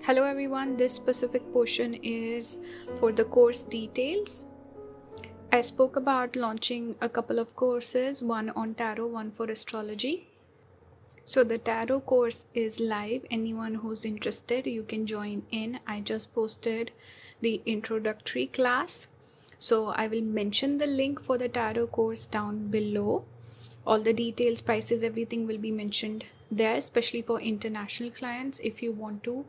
Hello everyone, this specific portion is for the course details. I spoke about launching a couple of courses, one on tarot, one for astrology. So the tarot course is live. Anyone who's interested, you can join in. I just posted the introductory class. So I will mention the link for the tarot course down below. All the details, prices, everything will be mentioned there, especially for international clients. If you want to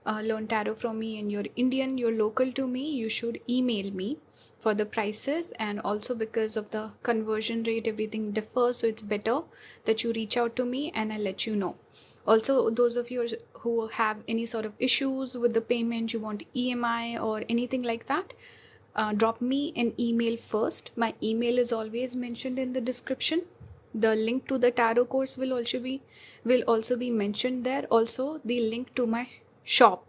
learn tarot from me and you're Indian, you're local to me, you should email me for the prices. And also because of the conversion rate, everything differs, so it's better that you reach out to me and I'll let you know. Also, those of you who have any sort of issues with the payment, you want EMI or anything like that, drop me an email first. My email is always mentioned in the description. The link to the tarot course will also be mentioned there. Also, the link to my shop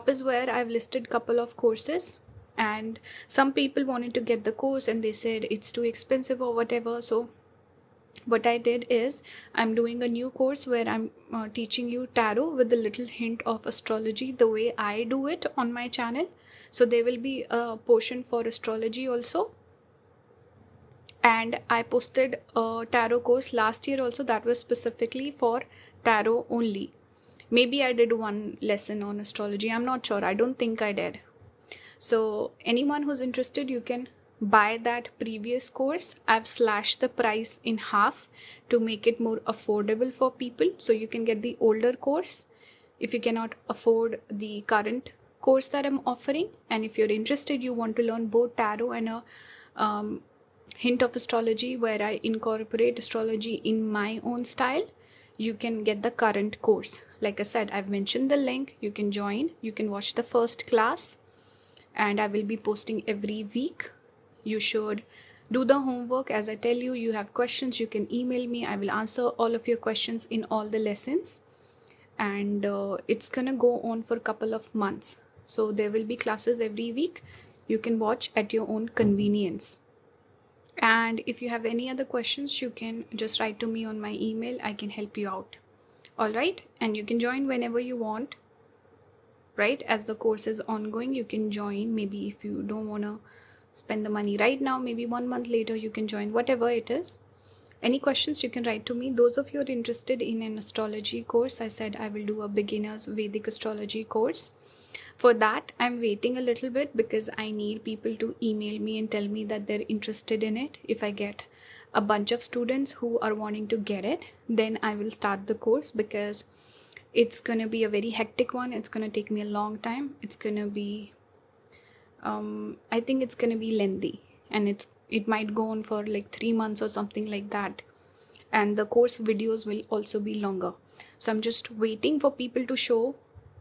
is where I've listed couple of courses, and some people wanted to get the course and they said it's too expensive or whatever. So what I did is I'm doing a new course where I'm teaching you tarot with a little hint of astrology the way I do it on my channel. So there will be a portion for astrology also. And I posted a tarot course last year also that was specifically for tarot only. Maybe I did one lesson on astrology. I'm not sure. I don't think I did. So anyone who's interested, you can buy that previous course. I've slashed the price in half to make it more affordable for people. So you can get the older course if you cannot afford the current course that I'm offering. And if you're interested, you want to learn both tarot and a hint of astrology where I incorporate astrology in my own style, you can get the current course. Like I said, I've mentioned the link. You can join. You can watch the first class, and I will be posting every week. You should do the homework. As I tell you, you have questions, you can email me. I will answer all of your questions in all the lessons, and it's gonna go on for a couple of months. So there will be classes every week. You can watch at your own convenience. And if you have any other questions, you can just write to me on my email. I can help you out. All right. And you can join whenever you want, right? As the course is ongoing, you can join. Maybe if you don't want to spend the money right now, maybe 1 month later, you can join, whatever it is. Any questions, you can write to me. Those of you who are interested in an astrology course, I said I will do a beginner's Vedic astrology course. For that, I'm waiting a little bit because I need people to email me and tell me that they're interested in it. If I get a bunch of students who are wanting to get it, then I will start the course, because it's going to be a very hectic one. It's going to take me a long time. It's going to be, I think it's going to be lengthy, and it might go on for like 3 months or something like that. And the course videos will also be longer. So I'm just waiting for people to show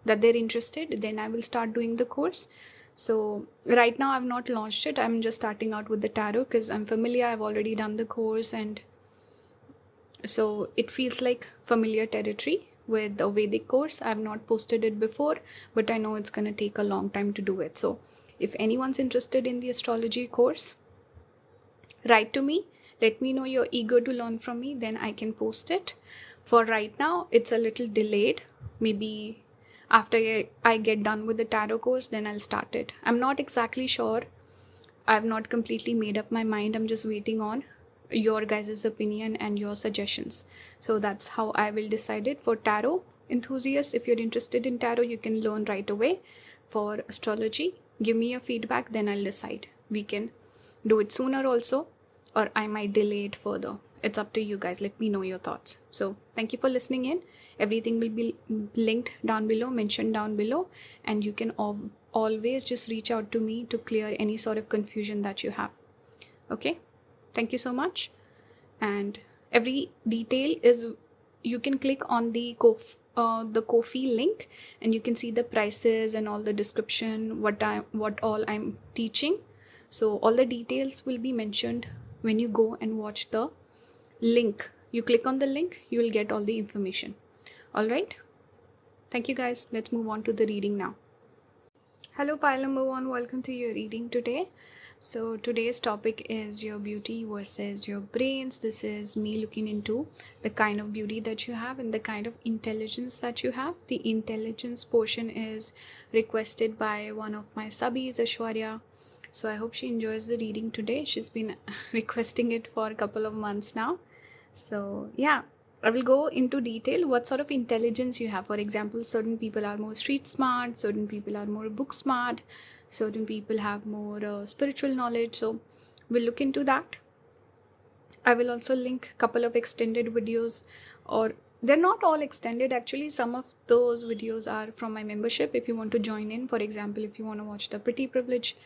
that they're interested, then I will start doing the course. So right now I've not launched it. I'm just starting out with the tarot because I'm familiar. I've already done the course, and so it feels like familiar territory with the Vedic course. I've not posted it before, but I know it's going to take a long time to do it. So if anyone's interested in the astrology course, write to me. Let me know you're eager to learn from me, then I can post it. For right now, it's a little delayed. Maybe after I get done with the tarot course, then I'll start it. I'm not exactly sure. I've not completely made up my mind. I'm just waiting on your guys' opinion and your suggestions. So that's how I will decide it. For tarot enthusiasts, if you're interested in tarot, you can learn right away. For astrology, give me your feedback, then I'll decide. We can do it sooner also, or I might delay it further. It's up to you guys. Let me know your thoughts. So thank you for listening in. Everything will be linked down below, mentioned down below, and you can always just reach out to me to clear any sort of confusion that you have. Okay, thank you so much. And every detail is, you can click on the Ko-fi link, and you can see the prices and all the description, what all I'm teaching. So all the details will be mentioned when you go and watch the link. You click on the link, you will get all the information. All right. Thank you guys. Let's move on to the reading now. Hello pile number 1, welcome to your reading today. So today's topic is your beauty versus your brains. This is me looking into the kind of beauty that you have and the kind of intelligence that you have. The intelligence portion is requested by one of my subbies, Ashwarya. So I hope she enjoys the reading today. She's been requesting it for a couple of months now. So yeah, I will go into detail what sort of intelligence you have. For example, certain people are more street smart, certain people are more book smart, certain people have more spiritual knowledge. So we'll look into that. I will also link a couple of extended videos, or they're not all extended actually. Some of those videos are from my membership if you want to join in. For example, if you want to watch the pretty privilege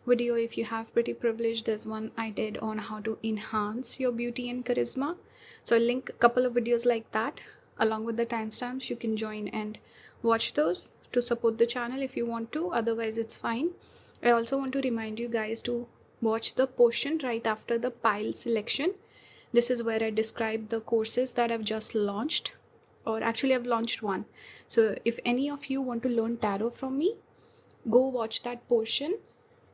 video, if you have pretty privilege, there's one I did on how to enhance your beauty and charisma. So I'll link a couple of videos like that along with the timestamps. You can join and watch those to support the channel if you want to. Otherwise, it's fine. I also want to remind you guys to watch the portion right after the pile selection. This is where I describe the courses that I've just launched, or actually I've launched one. So if any of you want to learn tarot from me, go watch that portion.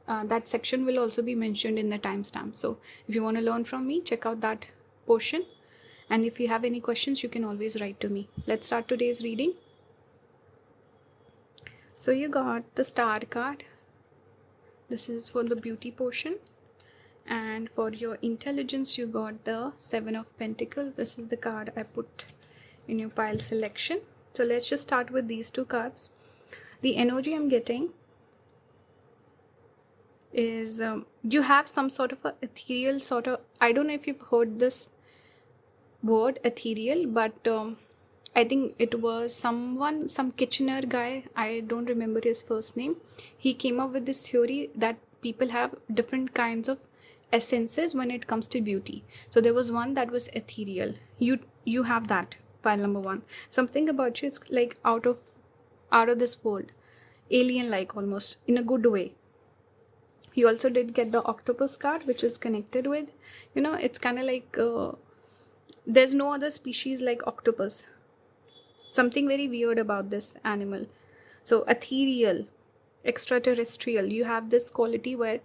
That section will also be mentioned in the timestamp. So if you want to learn from me, check out that portion. And if you have any questions, you can always write to me. Let's start today's reading. So you got the star card. This is for the beauty portion. And for your intelligence, you got the 7 of Pentacles. This is the card I put in your pile selection. So let's just start with these two cards. The energy I'm getting is you have some sort of a ethereal sort of, I don't know if you've heard this word ethereal, but I think it was some Kitchener guy, I don't remember his first name. He came up with this theory that people have different kinds of essences when it comes to beauty. So there was one that was ethereal. You have that, pile number 1. Something about you, it's like out of this world, alien like, almost in a good way. You also did get the octopus card, which is connected with, it's kind of like there's no other species like octopus. Something very weird about this animal. So ethereal, extraterrestrial, you have this quality where,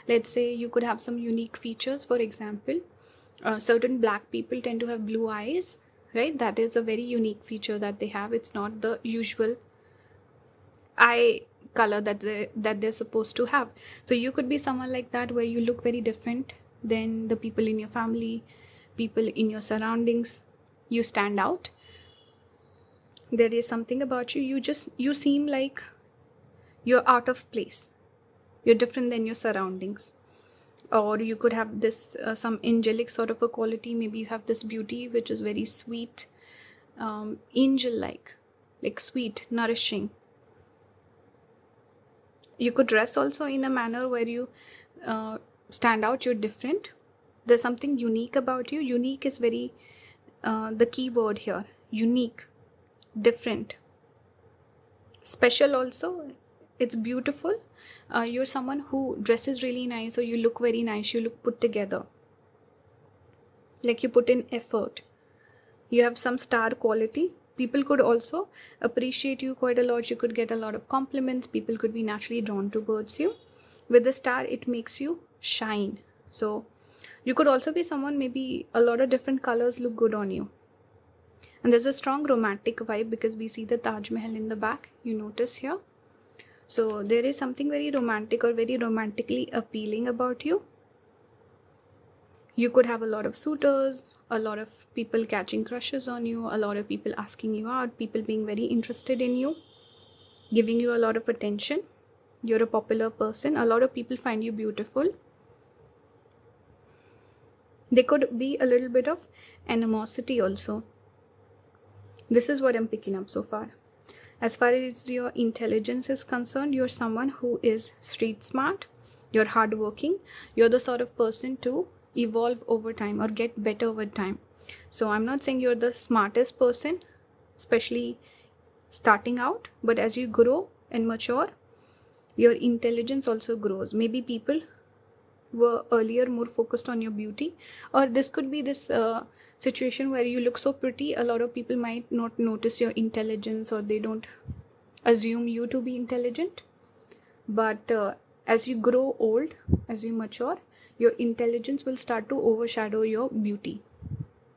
let's say, you could have some unique features. For example, certain black people tend to have blue eyes, right? That is a very unique feature that they have. It's not the usual eye color that they're supposed to have. So you could be someone like that, where you look very different than the people in your family, people in your surroundings. You stand out. There is something about you, you seem like you're out of place. You're different than your surroundings. Or you could have this some angelic sort of a quality. Maybe you have this beauty which is very sweet, angel like sweet, nourishing. You could dress also in a manner where you stand out, you're different. There's something unique about you. Unique is very the key word here. Unique, different, special also. It's beautiful. You're someone who dresses really nice, or you look very nice, you look put together, like you put in effort. You have some star quality. People could also appreciate you quite a lot. You could get a lot of compliments. People could be naturally drawn towards you. With the star, it makes you shine. So you could also be someone, maybe a lot of different colors look good on you. And there's a strong romantic vibe, because we see the Taj Mahal in the back, you notice here. So there is something very romantic or very romantically appealing about you. You could have a lot of suitors, a lot of people catching crushes on you, a lot of people asking you out, people being very interested in you, giving you a lot of attention. You're a popular person. A lot of people find you beautiful. There could be a little bit of animosity also. This is what I'm picking up so far. As far as your intelligence is concerned, you're someone who is street smart. You're hardworking. You're the sort of person to evolve over time or get better over time. So I'm not saying you're the smartest person, especially starting out, but as you grow and mature, your intelligence also grows. Maybe people were earlier more focused on your beauty, or this could be this situation where you look so pretty, a lot of people might not notice your intelligence, or they don't assume you to be intelligent. But As you grow old, as you mature, your intelligence will start to overshadow your beauty.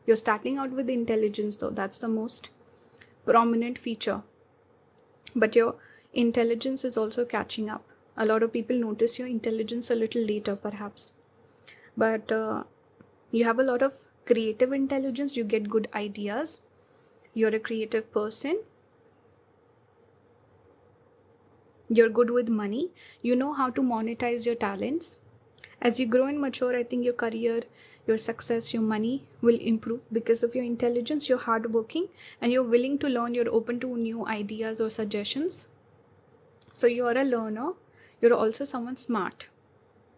You're starting out with intelligence though, that's the most prominent feature. But your intelligence is also catching up. A lot of people notice your intelligence a little later perhaps. But you have a lot of creative intelligence, you get good ideas, you're a creative person, you're good with money, you know how to monetize your talents. As you grow and mature, I think your career, your success, your money will improve because of your intelligence. You're hardworking and you're willing to learn, you're open to new ideas or suggestions. So you're a learner, you're also someone smart.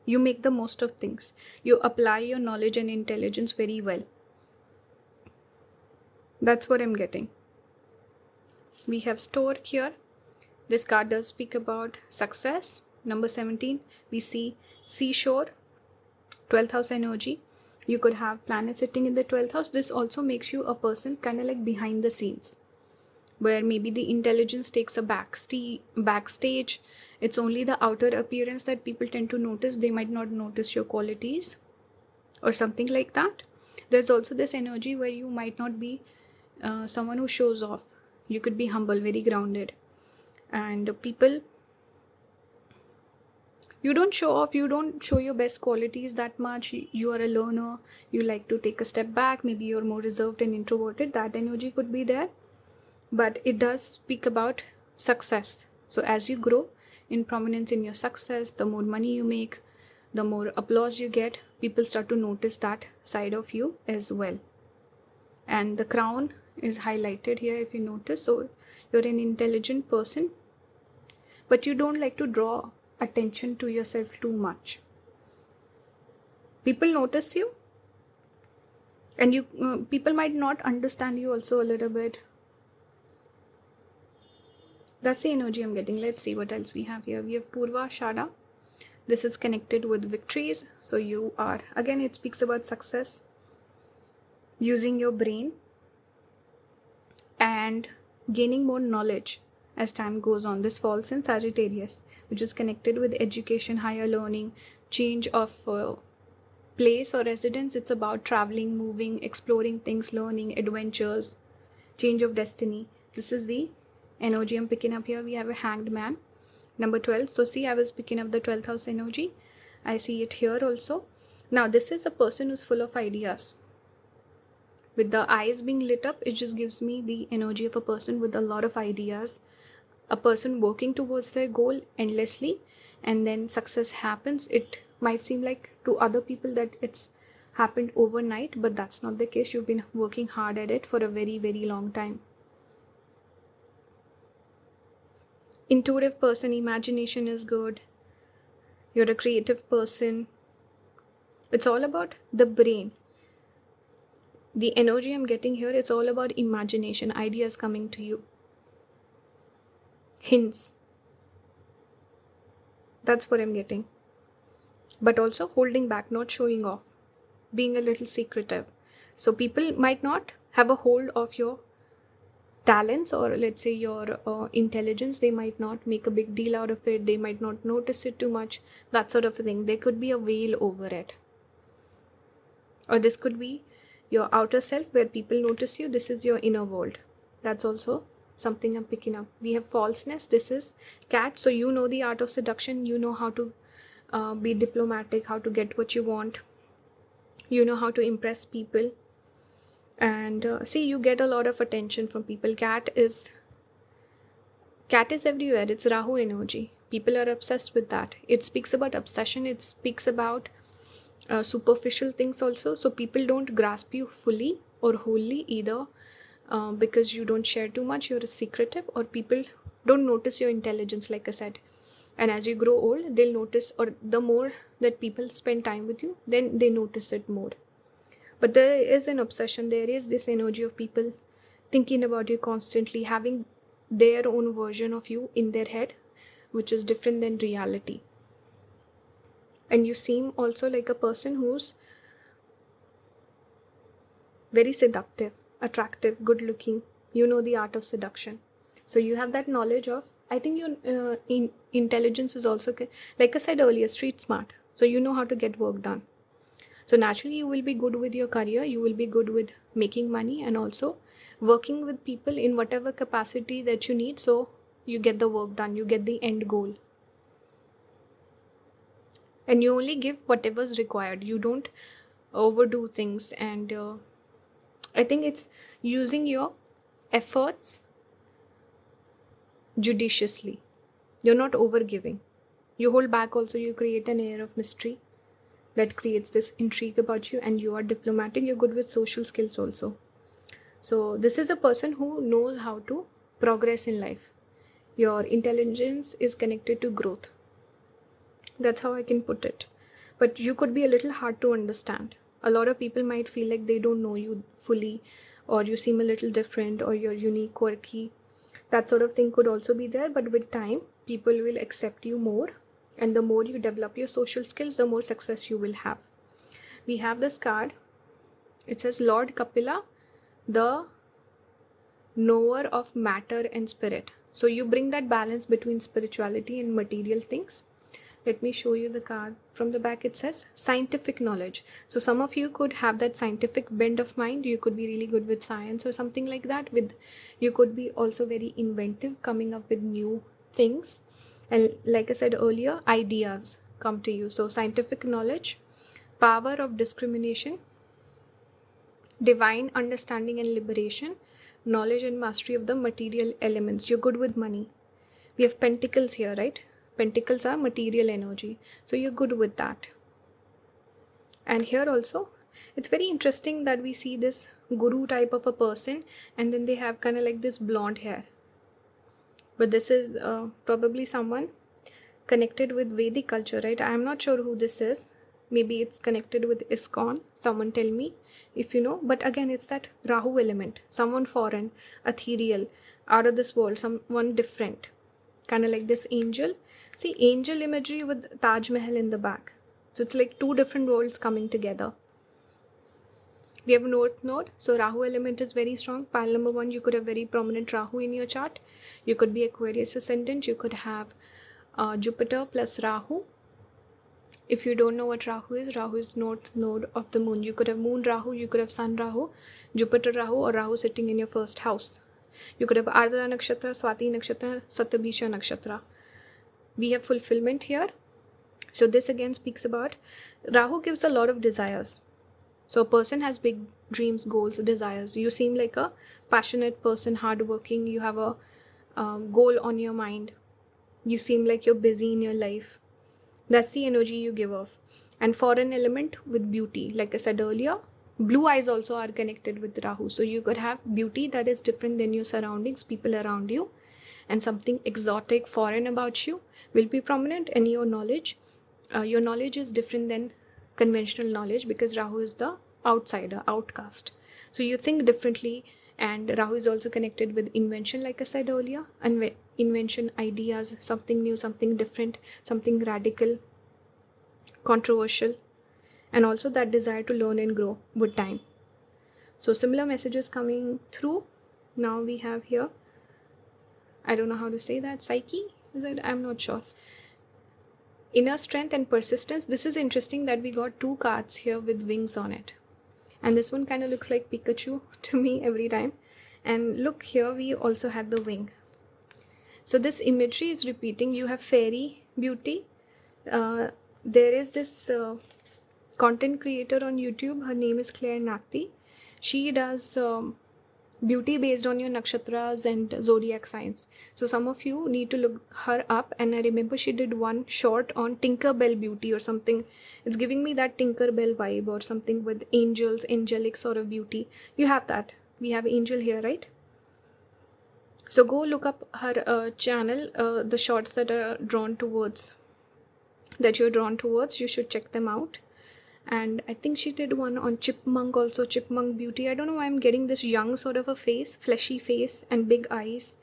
You make the most of things. You apply your knowledge and intelligence very well. That's what I'm getting. We have store here. This card does speak about success. Number 17, we see seashore, 12th house energy. You could have planets sitting in the 12th house. This also makes you a person kind of like behind the scenes, where maybe the intelligence takes a backstage. It's only the outer appearance that people tend to notice. They might not notice your qualities or something like that. There's also this energy where you might not be someone who shows off. You could be humble, very grounded. And people, you don't show off, you don't show your best qualities that much. You are a learner, you like to take a step back, maybe you're more reserved and introverted. That energy could be there, but it does speak about success. So as you grow in prominence in your success, the more money you make, the more applause you get, people start to notice that side of you as well. And the crown is highlighted here if you notice. So you're an intelligent person, but you don't like to draw attention to yourself too much. People notice you, and you people might not understand you also a little bit. That's the energy I'm getting. Let's see what else we have here. We have Purva Shada. This is connected with victories. So you are, again, it speaks about success, using your brain and gaining more knowledge as time goes on. This falls in Sagittarius, which is connected with education, higher learning, change of place or residence. It's about traveling, moving, exploring things, learning, adventures, change of destiny. This is the energy I'm picking up here. We have a hanged man, number 12. So see, I was picking up the 12th house energy. I see it here also. Now this is a person who's full of ideas. With the eyes being lit up, it just gives me the energy of a person with a lot of ideas, a person working towards their goal endlessly, and then success happens. It might seem like to other people that it's happened overnight, but that's not the case. You've been working hard at it for a very, very long time. Intuitive person, imagination is good. You're a creative person. It's all about the brain. The energy I'm getting here, it's all about imagination, ideas coming to you, hints. That's what I'm getting. But also holding back, not showing off, being a little secretive. So people might not have a hold of your talents, or let's say your intelligence. They might not make a big deal out of it. They might not notice it too much, that sort of a thing. There could be a veil over it. Or this could be your outer self where people notice you. This is your inner world. That's also something I'm picking up. We have falseness. This is cat. So you know the art of seduction. You know how to be diplomatic, how to get what you want. You know how to impress people. And see, you get a lot of attention from people. Cat is everywhere. It's Rahu energy. People are obsessed with that. It speaks about obsession. It speaks about superficial things also. So people don't grasp you fully or wholly either, because you don't share too much. You're secretive, or people don't notice your intelligence, like I said. And as you grow old, they'll notice, or the more that people spend time with you, then they notice it more. But there is an obsession. There is this energy of people thinking about you constantly, having their own version of you in their head, which is different than reality. And you seem also like a person who's very seductive, attractive, good looking. You know the art of seduction. So you have that knowledge of I think your intelligence is also, like I said earlier, street smart. So you know how to get work done. So naturally, you will be good with your career, you will be good with making money, and also working with people in whatever capacity that you need. So you get the work done, you get the end goal. And you only give whatever's required. You don't overdo things. And I think it's using your efforts judiciously. You're not overgiving. You hold back also, you create an air of mystery that creates this intrigue about you, and you are diplomatic, you're good with social skills also. So this is a person who knows how to progress in life. Your intelligence is connected to growth. That's how I can put it. But you could be a little hard to understand. A lot of people might feel like they don't know you fully, or you seem a little different, or you're unique, quirky. That sort of thing could also be there. But with time, people will accept you more. And the more you develop your social skills, the more success you will have. We have this card. It says Lord Kapila, the knower of matter and spirit. So you bring that balance between spirituality and material things. Let me show you the card. From the back it says scientific knowledge. So some of you could have that scientific bent of mind. You could be really good with science or something like that. You could be also very inventive, coming up with new things. And like I said earlier, ideas come to you. So scientific knowledge, power of discrimination, divine understanding and liberation, knowledge and mastery of the material elements. You're good with money. We have pentacles here, right? Pentacles are material energy. So you're good with that. And here also, it's very interesting that we see this guru type of a person, and then they have kind of like this blonde hair. But this is probably someone connected with Vedic culture, right? I'm not sure who this is. Maybe it's connected with ISKCON. Someone tell me if you know. But again, it's that Rahu element. Someone foreign, ethereal, out of this world, someone different. Kind of like this angel. See, angel imagery with Taj Mahal in the back. So it's like two different worlds coming together. We have North Node. So Rahu element is very strong. Pile number 1, you could have very prominent Rahu in your chart. You could be Aquarius ascendant. You could have Jupiter plus Rahu. If you don't know what Rahu is North Node of the moon. You could have Moon Rahu, you could have Sun Rahu, Jupiter Rahu, or Rahu sitting in your first house. You could have Ardha Nakshatra, Swati Nakshatra, Satabhisha Nakshatra. We have fulfillment here. So this again speaks about Rahu gives a lot of desires. So a person has big dreams, goals, desires. You seem like a passionate person, hardworking. You have a goal on your mind. You seem like you're busy in your life. That's the energy you give off. And foreign element with beauty. Like I said earlier, blue eyes also are connected with Rahu. So you could have beauty that is different than your surroundings, people around you. And something exotic, foreign about you will be prominent. And your knowledge is different than conventional knowledge, because Rahu is the outsider, outcast. So you think differently, and Rahu is also connected with invention, like I said earlier, and invention, ideas, something new, something different, something radical, controversial, and also that desire to learn and grow with time. So similar messages coming through. Now we have here, I don't know how to say that, psyche, is it? I'm not sure. Inner strength and persistence. This is interesting that we got 2 cards here with wings on it. And this one kind of looks like Pikachu to me every time. And look here, we also had the wing. So this imagery is repeating. You have fairy beauty. There is this content creator on YouTube. Her name is Claire Nakti. She does beauty based on your nakshatras and zodiac signs. So some of you need to look her up. And I remember she did one short on Tinkerbell beauty or something. It's giving me that Tinkerbell vibe, or something with angels, angelic sort of beauty. You have that. We have angel here, right? So go look up her channel, the shorts that are drawn towards, that you're drawn towards. You should check them out. And I think she did one on chipmunk also, chipmunk beauty. I don't know why I'm getting this young sort of a face, fleshy face and big eyes,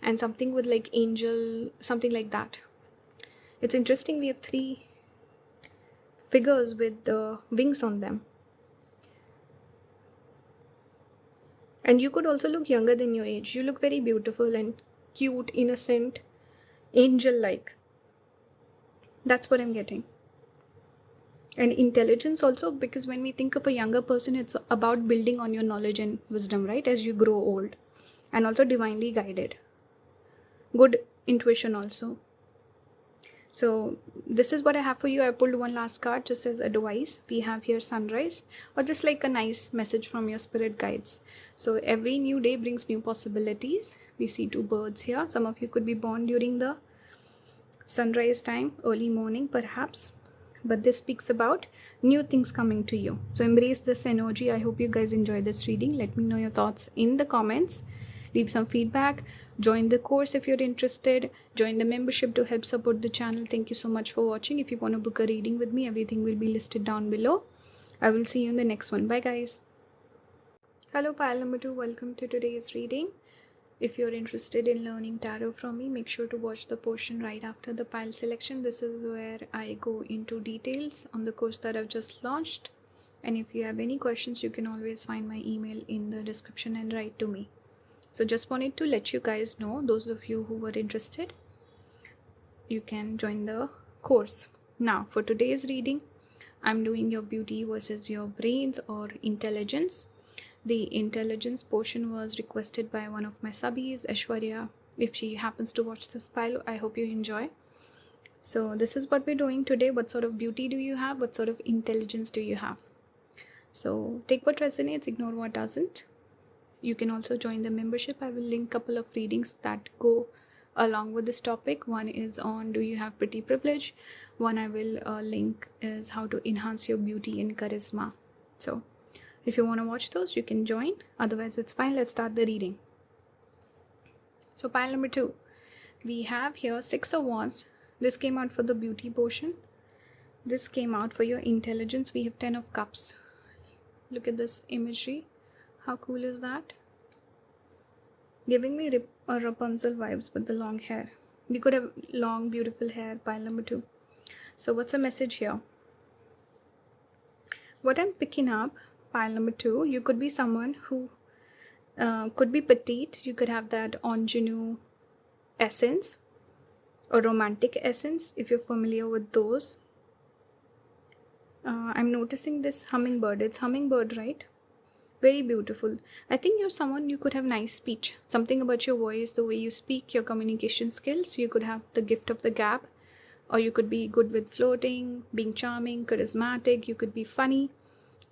and something with like angel, something like that. It's interesting. We have 3 figures with wings on them. And you could also look younger than your age. You look very beautiful and cute, innocent, angel-like. That's what I'm getting. And intelligence also, because when we think of a younger person, it's about building on your knowledge and wisdom, right, as you grow old. And also divinely guided. Good intuition also. So this is what I have for you. I pulled one last card just as advice. We have here sunrise, or just like a nice message from your spirit guides. So every new day brings new possibilities. We see two birds here. Some of you could be born during the sunrise time, early morning perhaps. But this speaks about new things coming to you. So embrace this energy. I hope you guys enjoy this reading. Let me know your thoughts in the comments. Leave some feedback. Join the course if you're interested. Join the membership to help support the channel. Thank you so much for watching. If you want to book a reading with me, everything will be listed down below. I will see you in the next one. Bye guys. Hello pile number 2. Welcome to today's reading. If you're interested in learning tarot from me, make sure to watch the portion right after the pile selection. This is where I go into details on the course that I've just launched. And if you have any questions, you can always find my email in the description and write to me. So just wanted to let you guys know, those of you who were interested, you can join the course. Now for today's reading, I'm doing your beauty versus your brains or intelligence. The intelligence portion was requested by one of my subbies, Aishwarya. If she happens to watch this pile, I hope you enjoy. So this is what we're doing today. What sort of beauty do you have? What sort of intelligence do you have? So take what resonates, ignore what doesn't. You can also join the membership. I will link a couple of readings that go along with this topic. One is on do you have pretty privilege. One I will link is how to enhance your beauty and charisma. So if you want to watch those, you can join. Otherwise, it's fine. Let's start the reading. So pile number 2. We have here 6 of Wands. This came out for the beauty portion. This came out for your intelligence. We have 10 of Cups. Look at this imagery. How cool is that? Giving me Rapunzel vibes with the long hair. You could have long, beautiful hair, pile number 2. So what's the message here? What I'm picking up, pile number 2, you could be someone who could be petite. You could have that ingenue essence or romantic essence if you're familiar with those. I'm noticing this hummingbird. It's hummingbird, right? Very beautiful. I think you're someone, you could have nice speech. Something about your voice, the way you speak, your communication skills. You could have the gift of the gab. Or you could be good with flirting, being charming, charismatic. You could be funny.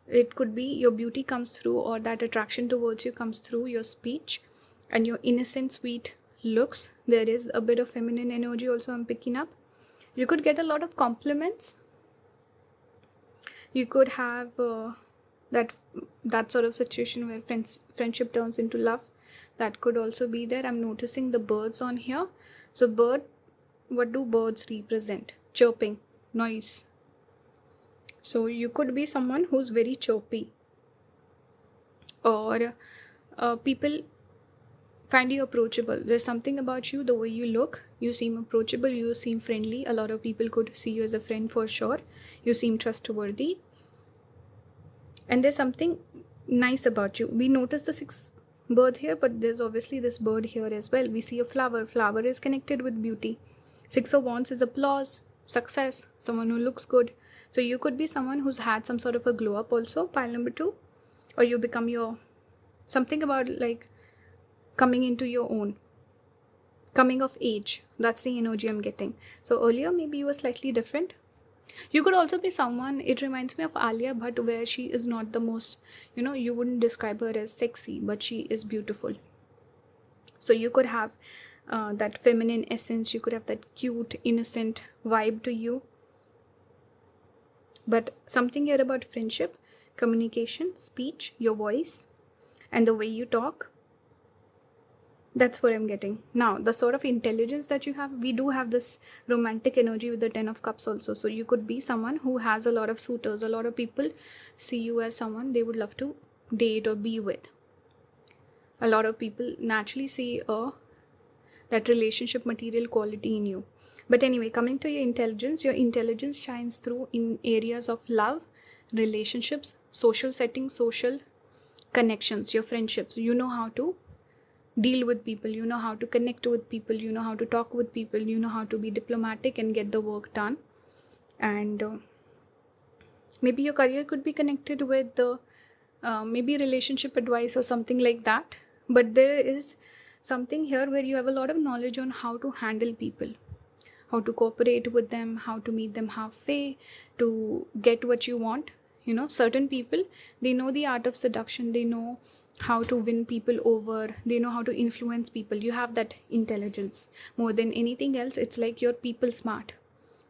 It could be your beauty comes through, or that attraction towards you comes through your speech and your innocent, sweet looks. There is a bit of feminine energy also I'm picking up. You could get a lot of compliments. You could have that sort of situation where friendship turns into love. That could also be there. I'm noticing the birds on here. So bird, what do birds represent? Chirping, noise. So you could be someone who's very chirpy, or people find you approachable. There's something about you, the way you look, you seem approachable, you seem friendly. A lot of people could see you as a friend for sure. You seem trustworthy. And there's something nice about you. We notice the 6 birds here, but there's obviously this bird here as well. We see a flower. Flower is connected with beauty. 6 of Wands is applause, success, someone who looks good. So you could be someone who's had some sort of a glow up also, pile number 2. Or you become your, something about like coming into your own, coming of age. That's the energy I'm getting. So earlier maybe you were slightly different. You could also be someone, it reminds me of Alia Bhatt, where she is not the most, you wouldn't describe her as sexy, but she is beautiful. So you could have that feminine essence, you could have that cute, innocent vibe to you. But something here about friendship, communication, speech, your voice, and the way you talk. That's what I'm getting. Now, the sort of intelligence that you have, we do have this romantic energy with the 10 of Cups also. So you could be someone who has a lot of suitors. A lot of people see you as someone they would love to date or be with. A lot of people naturally see that relationship material quality in you. But anyway, coming to your intelligence shines through in areas of love, relationships, social settings, social connections, your friendships. You know how to deal with people, you know how to connect with people, you know how to talk with people, you know how to be diplomatic and get the work done. And maybe your career could be connected with the maybe relationship advice or something like that. But there is something here where you have a lot of knowledge on how to handle people, how to cooperate with them, how to meet them halfway to get what you want. You know, certain people, they know the art of seduction, they know how to win people over, they know how to influence people. You have that intelligence. More than anything else, it's like you're people smart.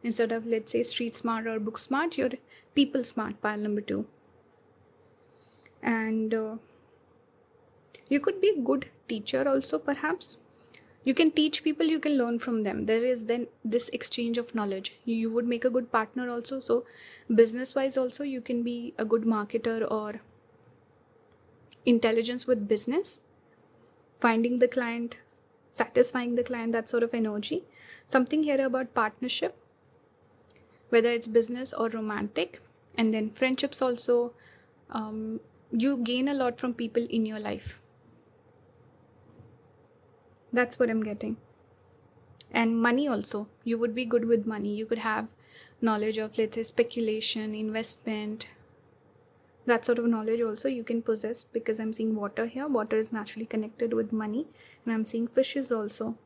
Instead of, let's say, street smart or book smart, you're people smart, pile number 2. And you could be a good teacher also, perhaps. You can teach people, you can learn from them. There is then this exchange of knowledge. You would make a good partner also. So business wise also, you can be a good marketer or intelligence with business, finding the client, satisfying the client, that sort of energy. Something here about partnership, whether it's business or romantic. And then friendships also, you gain a lot from people in your life. That's what I'm getting. And money also, you would be good with money. You could have knowledge of, let's say, speculation, investment, that sort of knowledge also you can possess, because I'm seeing water here. Water is naturally connected with money. And I'm seeing fishes also.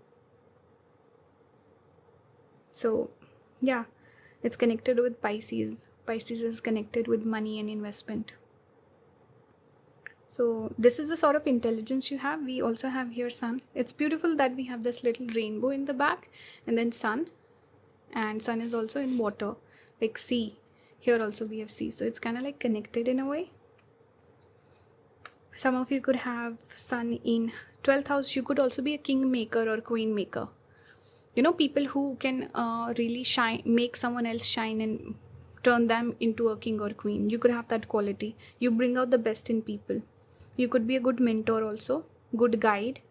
So yeah, it's connected with Pisces. Pisces is connected with money and investment. So this is the sort of intelligence you have. We also have here sun. It's beautiful that we have this little rainbow in the back, and then sun. And sun is also in water, like sea. Here also we have sea. So it's kind of like connected in a way. Some of you could have sun in 12th house. You could also be a king maker or queen maker. You know, people who can really shine, make someone else shine and turn them into a king or queen. You could have that quality. You bring out the best in people. You could be a good mentor also, good guide,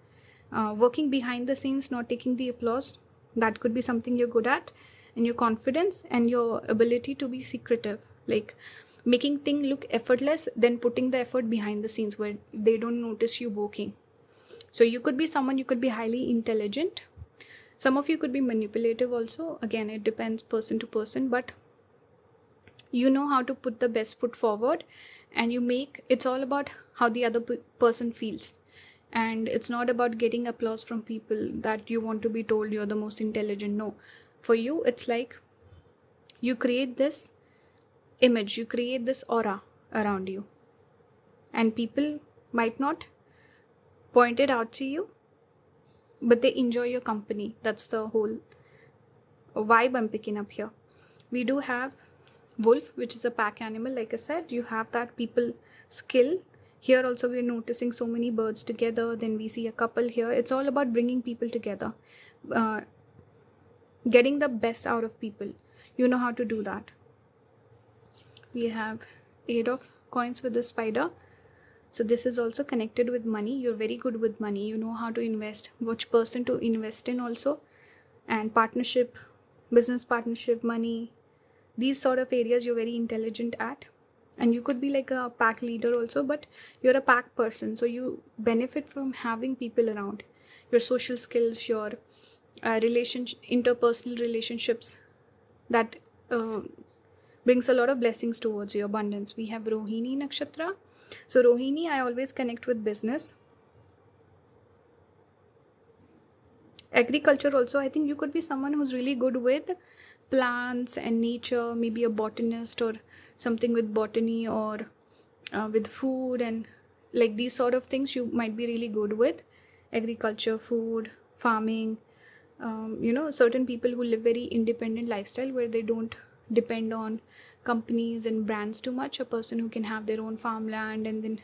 working behind the scenes, not taking the applause. That could be something you're good at. And your confidence and your ability to be secretive, like making things look effortless, then putting the effort behind the scenes where they don't notice you working. So you could be someone, you could be highly intelligent. Some of you could be manipulative also. Again, it depends person to person, but you know how to put the best foot forward, and you make, it's all about how the other person feels. And it's not about getting applause from people that you want to be told you're the most intelligent. No, for you, it's like you create this image, you create this aura around you, and people might not point it out to you, but they enjoy your company. That's the whole vibe I'm picking up here. We do have wolf, which is a pack animal. Like I said, you have that people skill. Here also we're noticing so many birds together. Then we see a couple here. It's all about bringing people together, getting the best out of people. You know how to do that. We have 8 of coins with the spider. So this is also connected with money. You're very good with money. You know how to invest, which person to invest in also. And partnership, business partnership, money, these sort of areas you're very intelligent at. And you could be like a pack leader also, but you're a pack person. So you benefit from having people around. Your social skills, your interpersonal relationships, that brings a lot of blessings towards your abundance. We have Rohini Nakshatra. So Rohini, I always connect with business. Agriculture also, I think you could be someone who's really good with plants and nature, maybe a botanist or something with botany, or with food and like these sort of things you might be really good with. Agriculture, food, farming, certain people who live very independent lifestyle where they don't depend on companies and brands too much. A person who can have their own farmland and then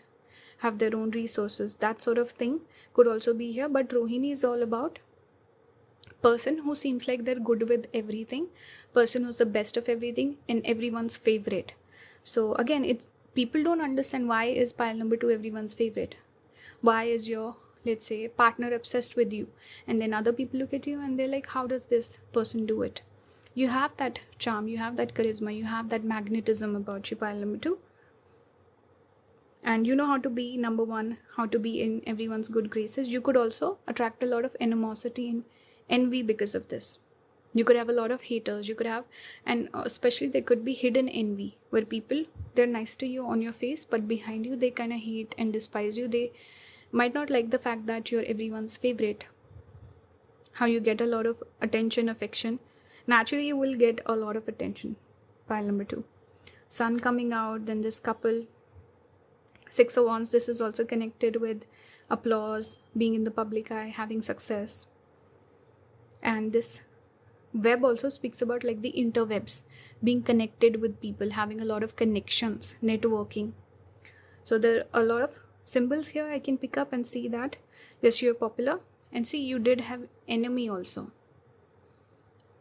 have their own resources, that sort of thing could also be here. But Rohini is all about person who seems like they're good with everything, person who's the best of everything and everyone's favorite. So again, it's people don't understand why is pile number 2 everyone's favorite. Why is your, let's say, partner obsessed with you, and then other people look at you and they're like, how does this person do it? You have that charm, you have that charisma, you have that magnetism about you, pile number 2. and you know how to be number one, how to be in everyone's good graces, you could also attract a lot of animosity and envy because of this. You could have a lot of haters, you could have, and especially there could be hidden envy where people, they're nice to you on your face, but behind you they kind of hate and despise you. They might not like the fact that you're everyone's favorite, how you get a lot of attention, affection. Naturally you will get a lot of attention. Pile number 2, sun coming out, then this couple. 6 of Wands, this is also connected with applause, being in the public eye, having success. And this web also speaks about like the interwebs, being connected with people, having a lot of connections, networking. So there are a lot of symbols here I can pick up and see that yes, you're popular. And see, you did have enemy also.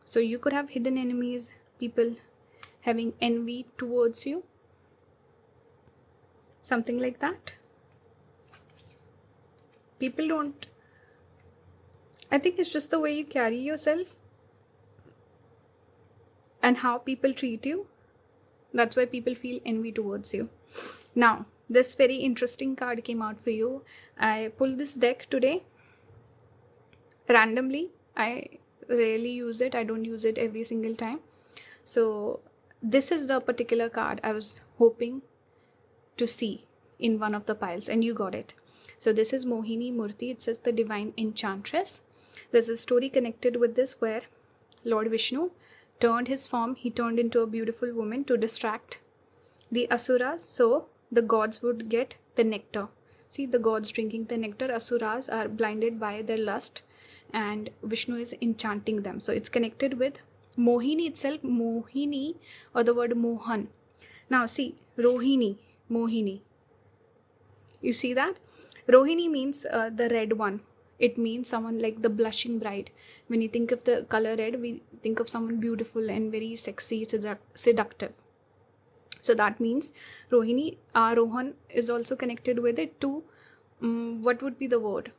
So you could have hidden enemies, people having envy towards you, something like that. People don't, I think it's just the way you carry yourself and how people treat you. That's why people feel envy towards you. Now, this very interesting card came out for you. I pulled this deck today randomly. I rarely use it. I don't use it every single time. So this is the particular card I was hoping to see in one of the piles, and you got it. So this is Mohini Murti. It says the divine enchantress. There's a story connected with this where Lord Vishnu turned his form. He turned into a beautiful woman to distract the asuras, so the gods would get the nectar. See, the gods drinking the nectar, asuras are blinded by their lust, and Vishnu is enchanting them. So it's connected with Mohini itself, Mohini, or the word Mohan. Now see, Rohini, Mohini. You see that? Rohini means the red one. It means someone like the blushing bride. When you think of the color red, we think of someone beautiful and very sexy, seductive. So that means Rohini, Rohan is also connected with it to, what would be the word?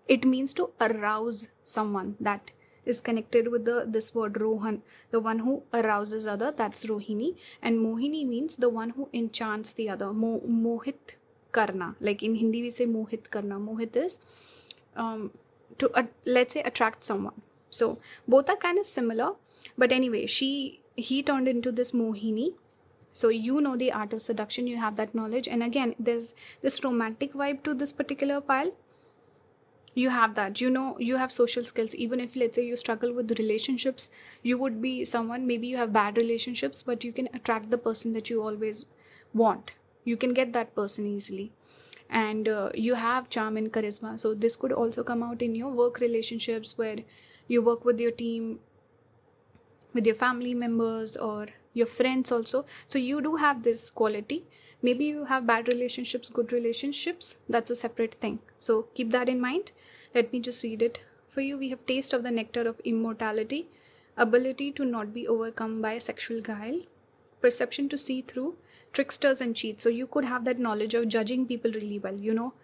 It means to arouse someone. That is connected with this word Rohan, the one who arouses other. That's Rohini. And Mohini means the one who enchants the other. Mohit karna. Like in Hindi we say mohit karna. Mohit is to let's say attract someone. So both are kind of similar, but anyway, he turned into this Mohini. So you know the art of seduction, you have that knowledge. And again, there's this romantic vibe to this particular pile. You have that, you know, you have social skills. Even if let's say you struggle with relationships, you would be someone, maybe you have bad relationships, but you can attract the person that you always want. You can get that person easily. And you have charm and charisma. So this could also come out in your work relationships, where you work with your team, with your family members or your friends also. So you do have this quality. Maybe you have bad relationships, good relationships, that's a separate thing. So keep that in mind. Let me just read it for you. We have taste of the nectar of immortality, ability to not be overcome by sexual guile, perception to see through tricksters and cheats. So you could have that knowledge of judging people really well. You know,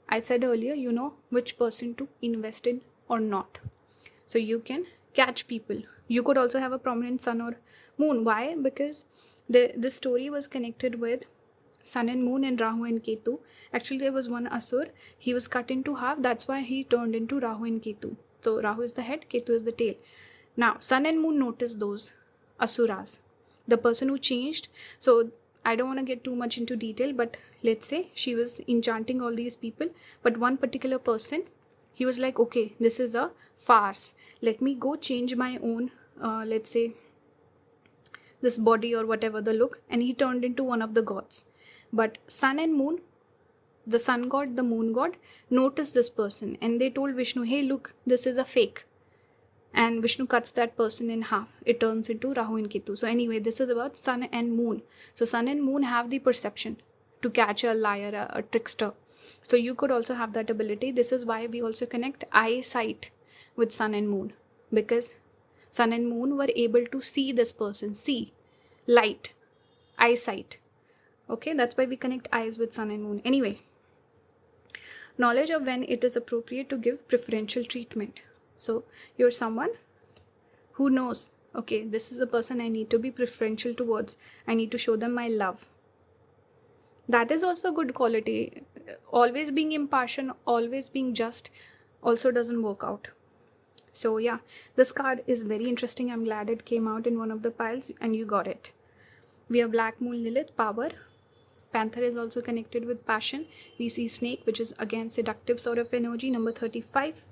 I said earlier, you know which person to invest in or not. So you can catch people. You could also have a prominent sun or moon. Why? Because the story was connected with sun and moon and Rahu and Ketu. Actually, there was one asur. He was cut into half. That's why he turned into Rahu and Ketu. So Rahu is the head, Ketu is the tail. Now, sun and moon notice those asuras. The person who changed. So I don't want to get too much into detail, but let's say she was enchanting all these people. But one particular person, he was like, okay, this is a farce. Let me go change my own, let's say, this body or whatever the look. And he turned into one of the gods. But sun and moon, the sun god, the moon god, noticed this person. And they told Vishnu, hey, look, this is a fake. And Vishnu cuts that person in half. It turns into Rahu and Ketu. So anyway, this is about sun and moon. So sun and moon have the perception to catch a liar, a trickster. So you could also have that ability. This is why we also connect eyesight with sun and moon. Because sun and moon were able to see this person. See, light, eyesight. Okay, that's why we connect eyes with sun and moon. Anyway, knowledge of when it is appropriate to give preferential treatment. So you're someone who knows, okay, this is a person I need to be preferential towards. I need to show them my love. That is also a good quality. Always being impartial, always being just also doesn't work out. So yeah, this card is very interesting. I'm glad it came out in one of the piles and you got it. We have Black Moon Lilith, power. Panther is also connected with passion. We see Snake, which is again seductive sort of energy, number 35.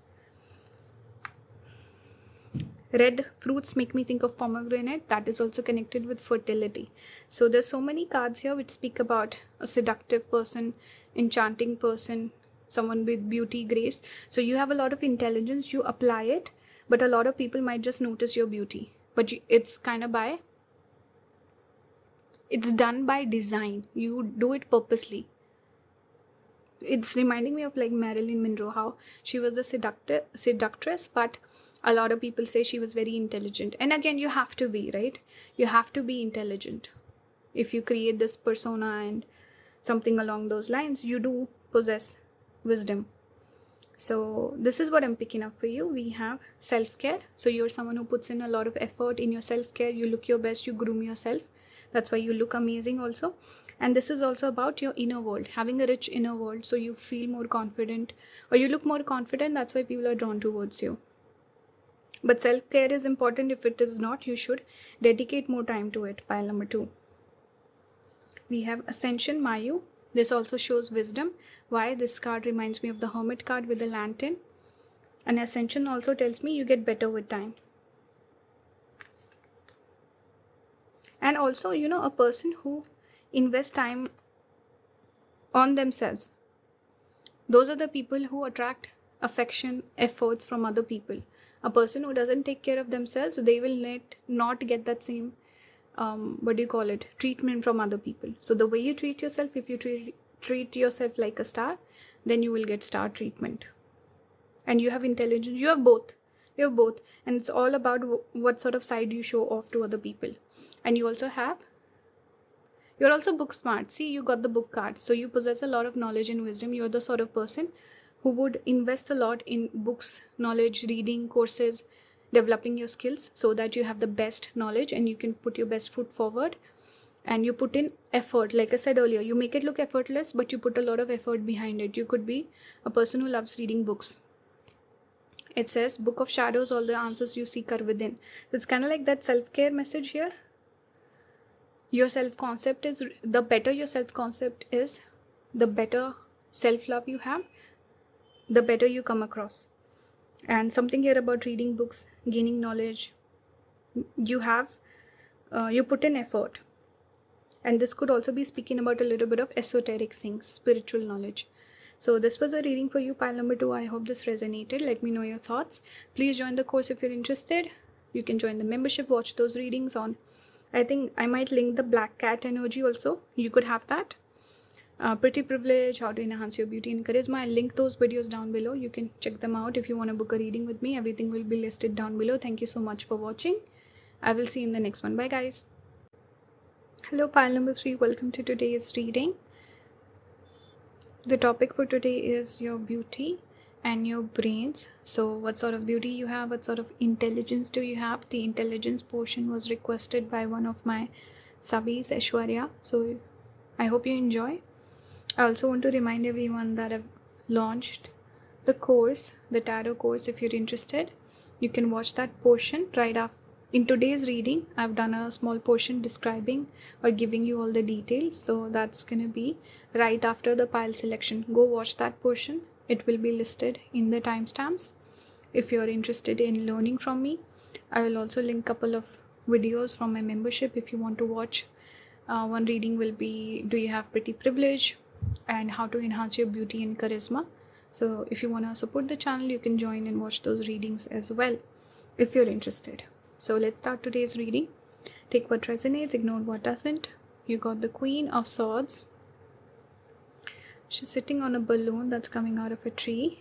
Red fruits make me think of pomegranate. That is also connected with fertility. So there's so many cards here which speak about a seductive person, enchanting person, someone with beauty, grace. So you have a lot of intelligence, you apply it, but a lot of people might just notice your beauty. But it's kind of it's done by design. You do it purposely. It's reminding me of like Marilyn Monroe, how she was a seductress, but a lot of people say she was very intelligent. And again, you have to be, right? You have to be intelligent. If you create this persona and something along those lines, you do possess wisdom. So this is what I'm picking up for you. We have self-care. So you're someone who puts in a lot of effort in your self-care. You look your best, you groom yourself. That's why you look amazing also. And this is also about your inner world, having a rich inner world, so you feel more confident or you look more confident. That's why people are drawn towards you. But self-care is important. If it is not, you should dedicate more time to it. Pile number 2. We have Ascension, Mayu. This also shows wisdom. Why? This card reminds me of the Hermit card with the lantern. And Ascension also tells me you get better with time. And also, you know, a person who invests time on themselves. Those are the people who attract affection, efforts from other people. A person who doesn't take care of themselves, they will not get that same, treatment from other people. So the way you treat yourself, if you treat yourself like a star, then you will get star treatment. And you have intelligence. You have both. You have both. And it's all about what sort of side you show off to other people. And you also have, you're also book smart. See, you got the book card. So you possess a lot of knowledge and wisdom. You're the sort of person who would invest a lot in books, knowledge, reading, courses, developing your skills so that you have the best knowledge and you can put your best foot forward. And you put in effort. Like I said earlier, you make it look effortless, but you put a lot of effort behind it. You could be a person who loves reading books. It says, Book of Shadows, all the answers you seek are within. So it's kind of like that self-care message here. Your self-concept is, the better your self-concept is, the better self-love you have, the better you come across. And something here about reading books, gaining knowledge. You put in effort. And this could also be speaking about a little bit of esoteric things, spiritual knowledge. So this was a reading for you, pile number 2. I hope this resonated. Let me know your thoughts. Please join the course if you're interested. You can join the membership, watch those readings on. I think I might link the Black Cat energy also. You could have that. Pretty Privilege, how to enhance your beauty and charisma. I'll link those videos down below. You can check them out if you want to book a reading with me. Everything will be listed down below. Thank you so much for watching. I will see you in the next one. Bye guys. Hello, pile number 3. Welcome to today's reading. The topic for today is your beauty and your brains. So what sort of beauty you have, what sort of intelligence do you have? The intelligence portion was requested by one of my subbies, Aishwarya. So I hope you enjoy. I also want to remind everyone that I've launched the course, the tarot course. If you're interested, you can watch that portion right after. In today's reading, I've done a small portion describing or giving you all the details. So that's going to be right after the pile selection. Go watch that portion. It will be listed in the timestamps. If you're interested in learning from me, I will also link a couple of videos from my membership if you want to watch. One reading will be, do you have pretty privilege, and how to enhance your beauty and charisma. So if you want to support the channel, you can join and watch those readings as well if you're interested. So let's start today's reading. Take what resonates, ignore what doesn't. You got the Queen of Swords. She's sitting on a balloon that's coming out of a tree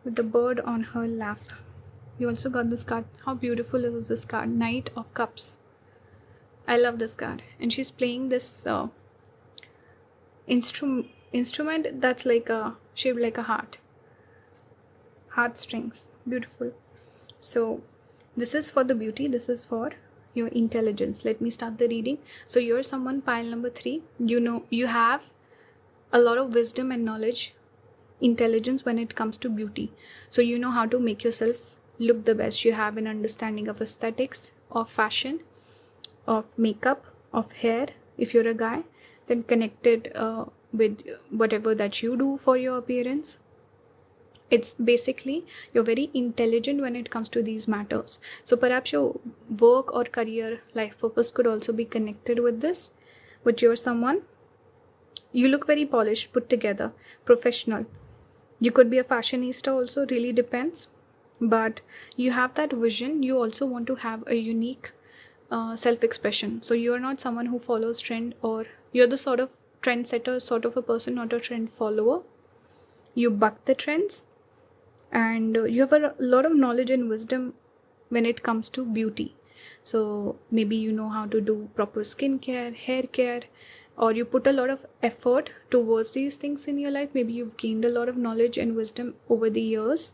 with the bird on her lap. You also got this card. How beautiful is this card? Knight of Cups. I love this card. And she's playing this instrument that's like shaped like a heart. Heartstrings. Beautiful. So this is for the beauty. This is for your intelligence. Let me start the reading. So you're someone, pile number 3. You have a lot of wisdom and knowledge, intelligence when it comes to beauty. So you know how to make yourself look the best. You have an understanding of aesthetics, of fashion, of makeup, of hair. If you're a guy, then connected with whatever that you do for your appearance. It's basically you're very intelligent when it comes to these matters. So perhaps your work or career life purpose could also be connected with this. But you're someone, you look very polished, put together, professional. You could be a fashionista also, really depends. But you have that vision. You also want to have a unique self-expression. So you're not someone who follows trend, or you're the sort of trendsetter sort of a person, not a trend follower. You buck the trends, and you have a lot of knowledge and wisdom when it comes to beauty. So maybe you know how to do proper skincare, hair care, or you put a lot of effort towards these things in your life. Maybe you've gained a lot of knowledge and wisdom over the years.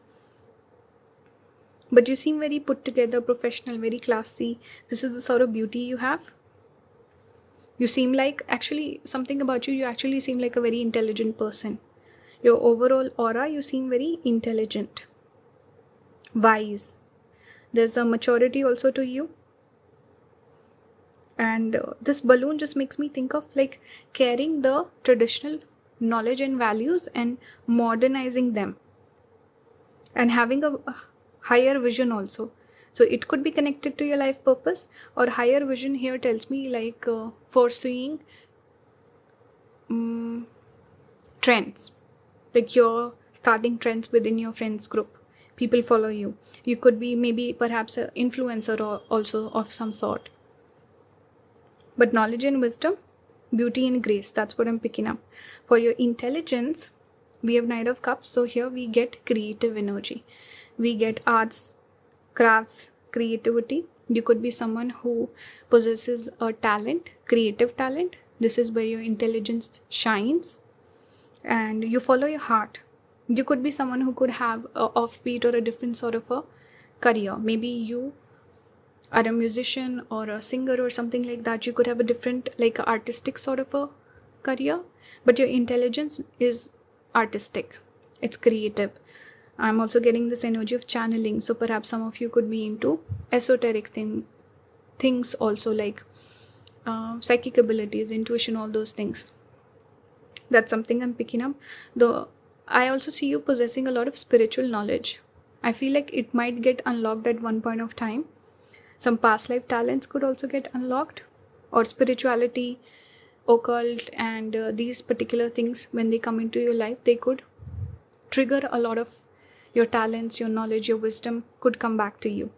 But you seem very put together, professional, very classy. This is the sort of beauty you have. You seem like, actually, something about you, you actually seem like a very intelligent person. Your overall aura, you seem very intelligent, wise. There's a maturity also to you. And this balloon just makes me think of like carrying the traditional knowledge and values and modernizing them, and having a higher vision also. So it could be connected to your life purpose, or higher vision here tells me like foreseeing trends. Like you're starting trends within your friends group. People follow you. You could be maybe perhaps an influencer or also of some sort. But knowledge and wisdom, beauty and grace, that's what I'm picking up. For your intelligence, we have Knight of Cups. So here we get creative energy. We get arts, crafts, creativity. You could be someone who possesses a talent, creative talent. This is where your intelligence shines. And you follow your heart. You could be someone who could have a offbeat or a different sort of a career. Maybe you are a musician or a singer or something like that. You could have a different, like artistic sort of a career, but your intelligence is artistic. It's creative. I'm also getting this energy of channeling. So perhaps some of you could be into esoteric things also, like psychic abilities, intuition, all those things. That's something I'm picking up. Though I also see you possessing a lot of spiritual knowledge. I feel like it might get unlocked at one point of time. Some past life talents could also get unlocked, or spirituality, occult, and these particular things, when they come into your life, they could trigger a lot of your talents, your knowledge, your wisdom could come back to you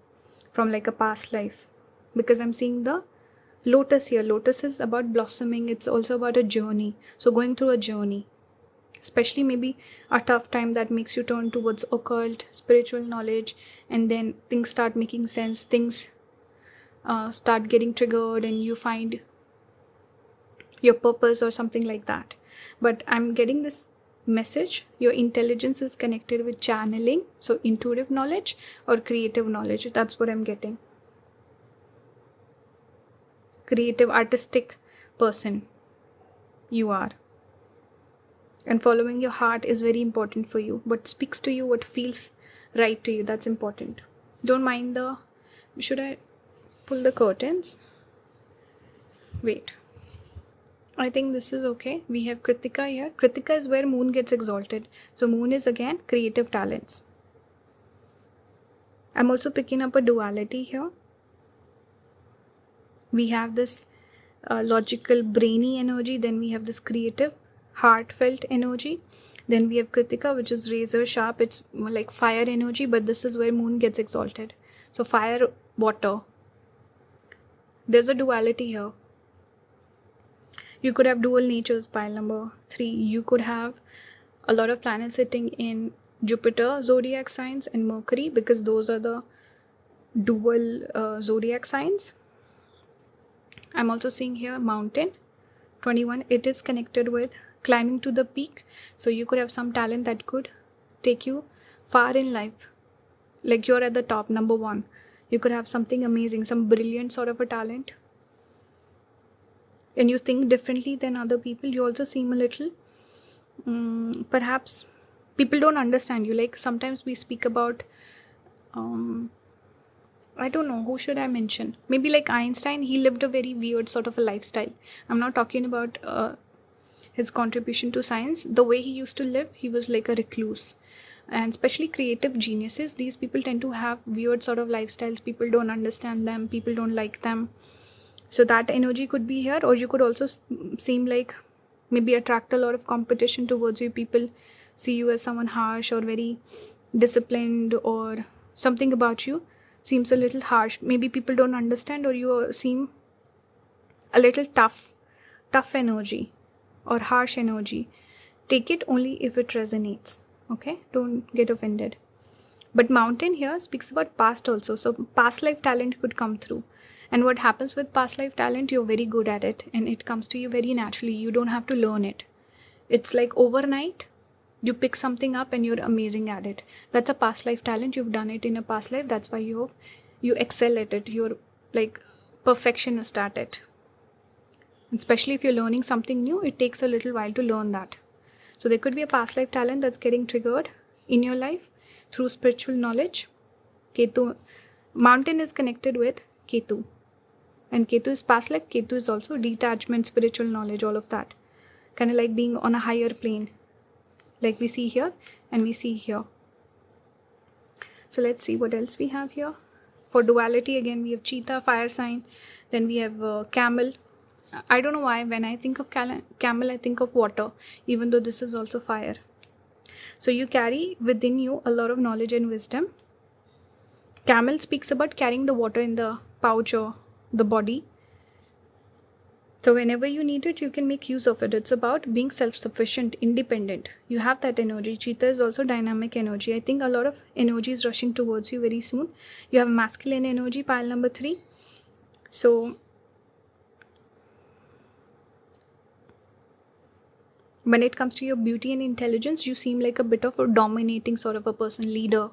from like a past life. Because I'm seeing the lotus here. Lotus is about blossoming. It's also about a journey. So going through a journey, especially maybe a tough time that makes you turn towards occult, spiritual knowledge, and then things start making sense. Things start getting triggered and you find your purpose or something like that. But I'm getting this message, your intelligence is connected with channeling, so intuitive knowledge or creative knowledge. That's what I'm getting. Creative, artistic person you are, and following your heart is very important for you. What speaks to you, what feels right to you, that's important. Don't mind the, should I pull the curtains? Wait, I think this is okay. We have Kritika here. Kritika is where moon gets exalted. So moon is again creative talents. I'm also picking up a duality here. We have this logical, brainy energy. Then we have this creative, heartfelt energy. Then we have Kritika, which is razor sharp. It's like fire energy, but this is where moon gets exalted. So fire, water. There's a duality here. You could have dual natures, pile number 3. You could have a lot of planets sitting in Jupiter zodiac signs and Mercury, because those are the dual zodiac signs. I'm also seeing here mountain 21. It is connected with climbing to the peak. So you could have some talent that could take you far in life. Like you're at the top, number 1. You could have something amazing, some brilliant sort of a talent, and you think differently than other people. You also seem a little, perhaps people don't understand you. Like sometimes we speak about, I don't know, who should I mention? Maybe like Einstein, he lived a very weird sort of a lifestyle. I'm not talking about his contribution to science. The way he used to live, he was like a recluse. And especially creative geniuses, these people tend to have weird sort of lifestyles. People don't understand them, people don't like them. So that energy could be here, or you could also seem like maybe attract a lot of competition towards you. People see you as someone harsh or very disciplined, or something about you seems a little harsh. Maybe people don't understand, or you seem a little tough energy or harsh energy. Take it only if it resonates. Okay, don't get offended. But mountain here speaks about past also. So past life talent could come through. And what happens with past life talent, you're very good at it and it comes to you very naturally. You don't have to learn it. It's like overnight, you pick something up and you're amazing at it. That's a past life talent. You've done it in a past life. That's why you excel at it. You're like perfectionist at it. Especially if you're learning something new, it takes a little while to learn that. So there could be a past life talent that's getting triggered in your life through spiritual knowledge. Ketu, mountain is connected with Ketu. And Ketu is past life. Ketu is also detachment, spiritual knowledge, all of that. Kind of like being on a higher plane. Like we see here and we see here. So let's see what else we have here. For duality, again, we have cheetah, fire sign. Then we have camel. I don't know why when I think of camel, I think of water, even though this is also fire. So you carry within you a lot of knowledge and wisdom. Camel speaks about carrying the water in the pouch or the body. So whenever you need it, you can make use of it. It's about being self-sufficient, independent. You have that energy. Cheetah is also dynamic energy. I think a lot of energy is rushing towards you very soon. You have masculine energy, pile number 3. So when it comes to your beauty and intelligence, you seem like a bit of a dominating sort of a person, leader.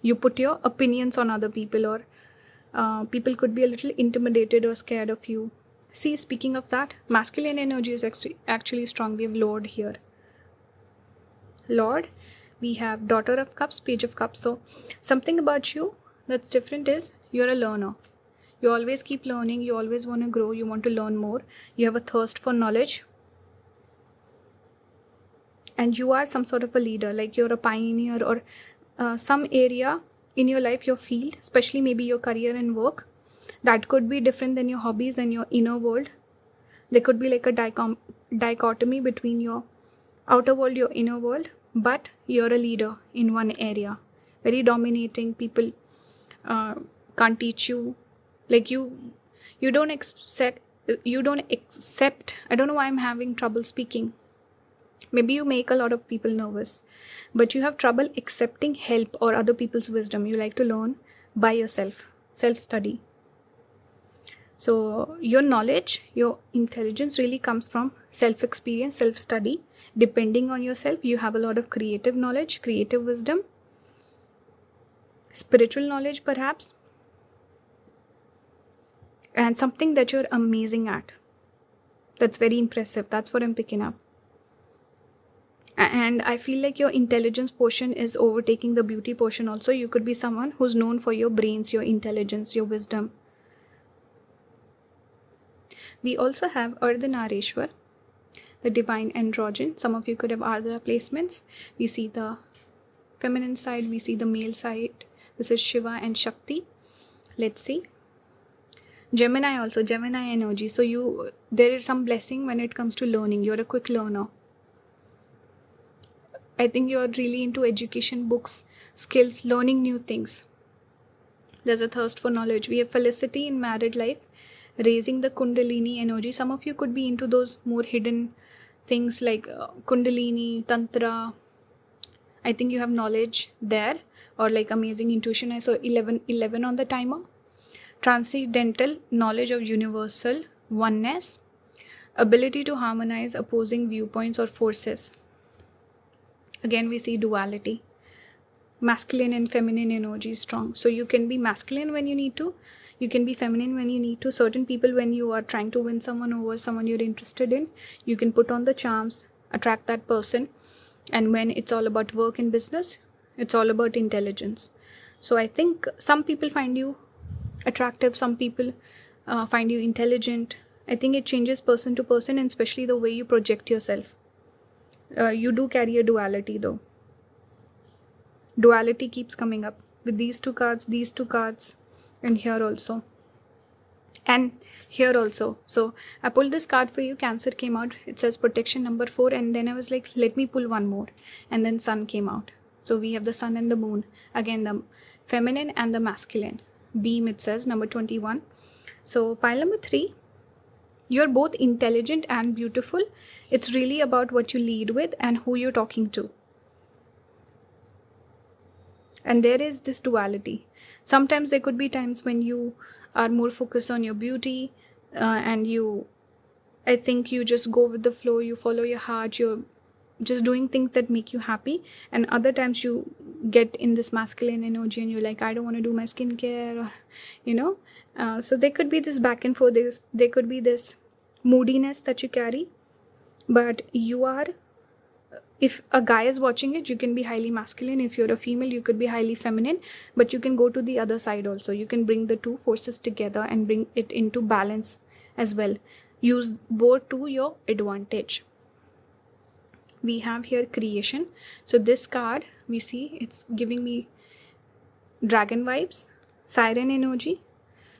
You put your opinions on other people, or people could be a little intimidated or scared of you. See, speaking of that, masculine energy is actually strong. We have Lord here. Lord, we have Daughter of Cups, Page of Cups. So something about you that's different is you're a learner. You always keep learning. You always want to grow. You want to learn more. You have a thirst for knowledge. And you are some sort of a leader, like you're a pioneer, or some area in your life, your field, especially maybe your career and work, that could be different than your hobbies and your inner world. There could be like a dichotomy between your outer world, your inner world, but you're a leader in one area, very dominating. People can't teach you, like you don't accept, I don't know why I'm having trouble speaking. Maybe you make a lot of people nervous, but you have trouble accepting help or other people's wisdom. You like to learn by yourself, self-study. So your knowledge, your intelligence really comes from self-experience, self-study. Depending on yourself, you have a lot of creative knowledge, creative wisdom, spiritual knowledge perhaps, and something that you're amazing at. That's very impressive. That's what I'm picking up. And I feel like your intelligence portion is overtaking the beauty portion also. You could be someone who's known for your brains, your intelligence, your wisdom. We also have Ardhanareshwar, the divine androgen. Some of you could have Ardha placements. We see the feminine side, we see the male side. This is Shiva and Shakti. Let's see. Gemini also, Gemini energy. So there is some blessing when it comes to learning. You're a quick learner. I think you're really into education, books, skills, learning new things. There's a thirst for knowledge. We have Felicity in married life, raising the Kundalini energy. Some of you could be into those more hidden things like Kundalini, Tantra. I think you have knowledge there, or like amazing intuition. I saw 11 on the timer. Transcendental knowledge of universal oneness, ability to harmonize opposing viewpoints or forces. Again, we see duality. masculine and feminine energy is strong. So you can be masculine when you need to, you can be feminine when you need to. Certain people, when you are trying to win someone over, someone you're interested in, you can put on the charms, attract that person. And when it's all about work and business, it's all about intelligence. So I think some people find you attractive, some people find you intelligent. I think it changes person to person, and especially the way you project yourself. You do carry a duality though. Duality keeps coming up with these two cards, and here also. And here also. So I pulled this card for you. Cancer came out. It says protection number 4. And then I was like, let me pull one more. And then sun came out. So we have the sun and the moon. Again, the feminine and the masculine. Beam, it says, number 21. So pile number 3. You're both intelligent and beautiful. It's really about what you lead with and who you're talking to. And there is this duality. Sometimes there could be times when you are more focused on your beauty and I think you just go with the flow, you follow your heart, you're just doing things that make you happy. And other times you get in this masculine energy and you're like, I don't want to do my skincare, or, so there could be this back and forth. There could be this moodiness that you carry, but you are, if a guy is watching it, you can be highly masculine. If you're a female, you could be highly feminine, but you can go to the other side also. You can bring the two forces together and bring it into balance as well. Use both to your advantage. We have here creation. So this card, we see it's giving me dragon vibes, siren energy.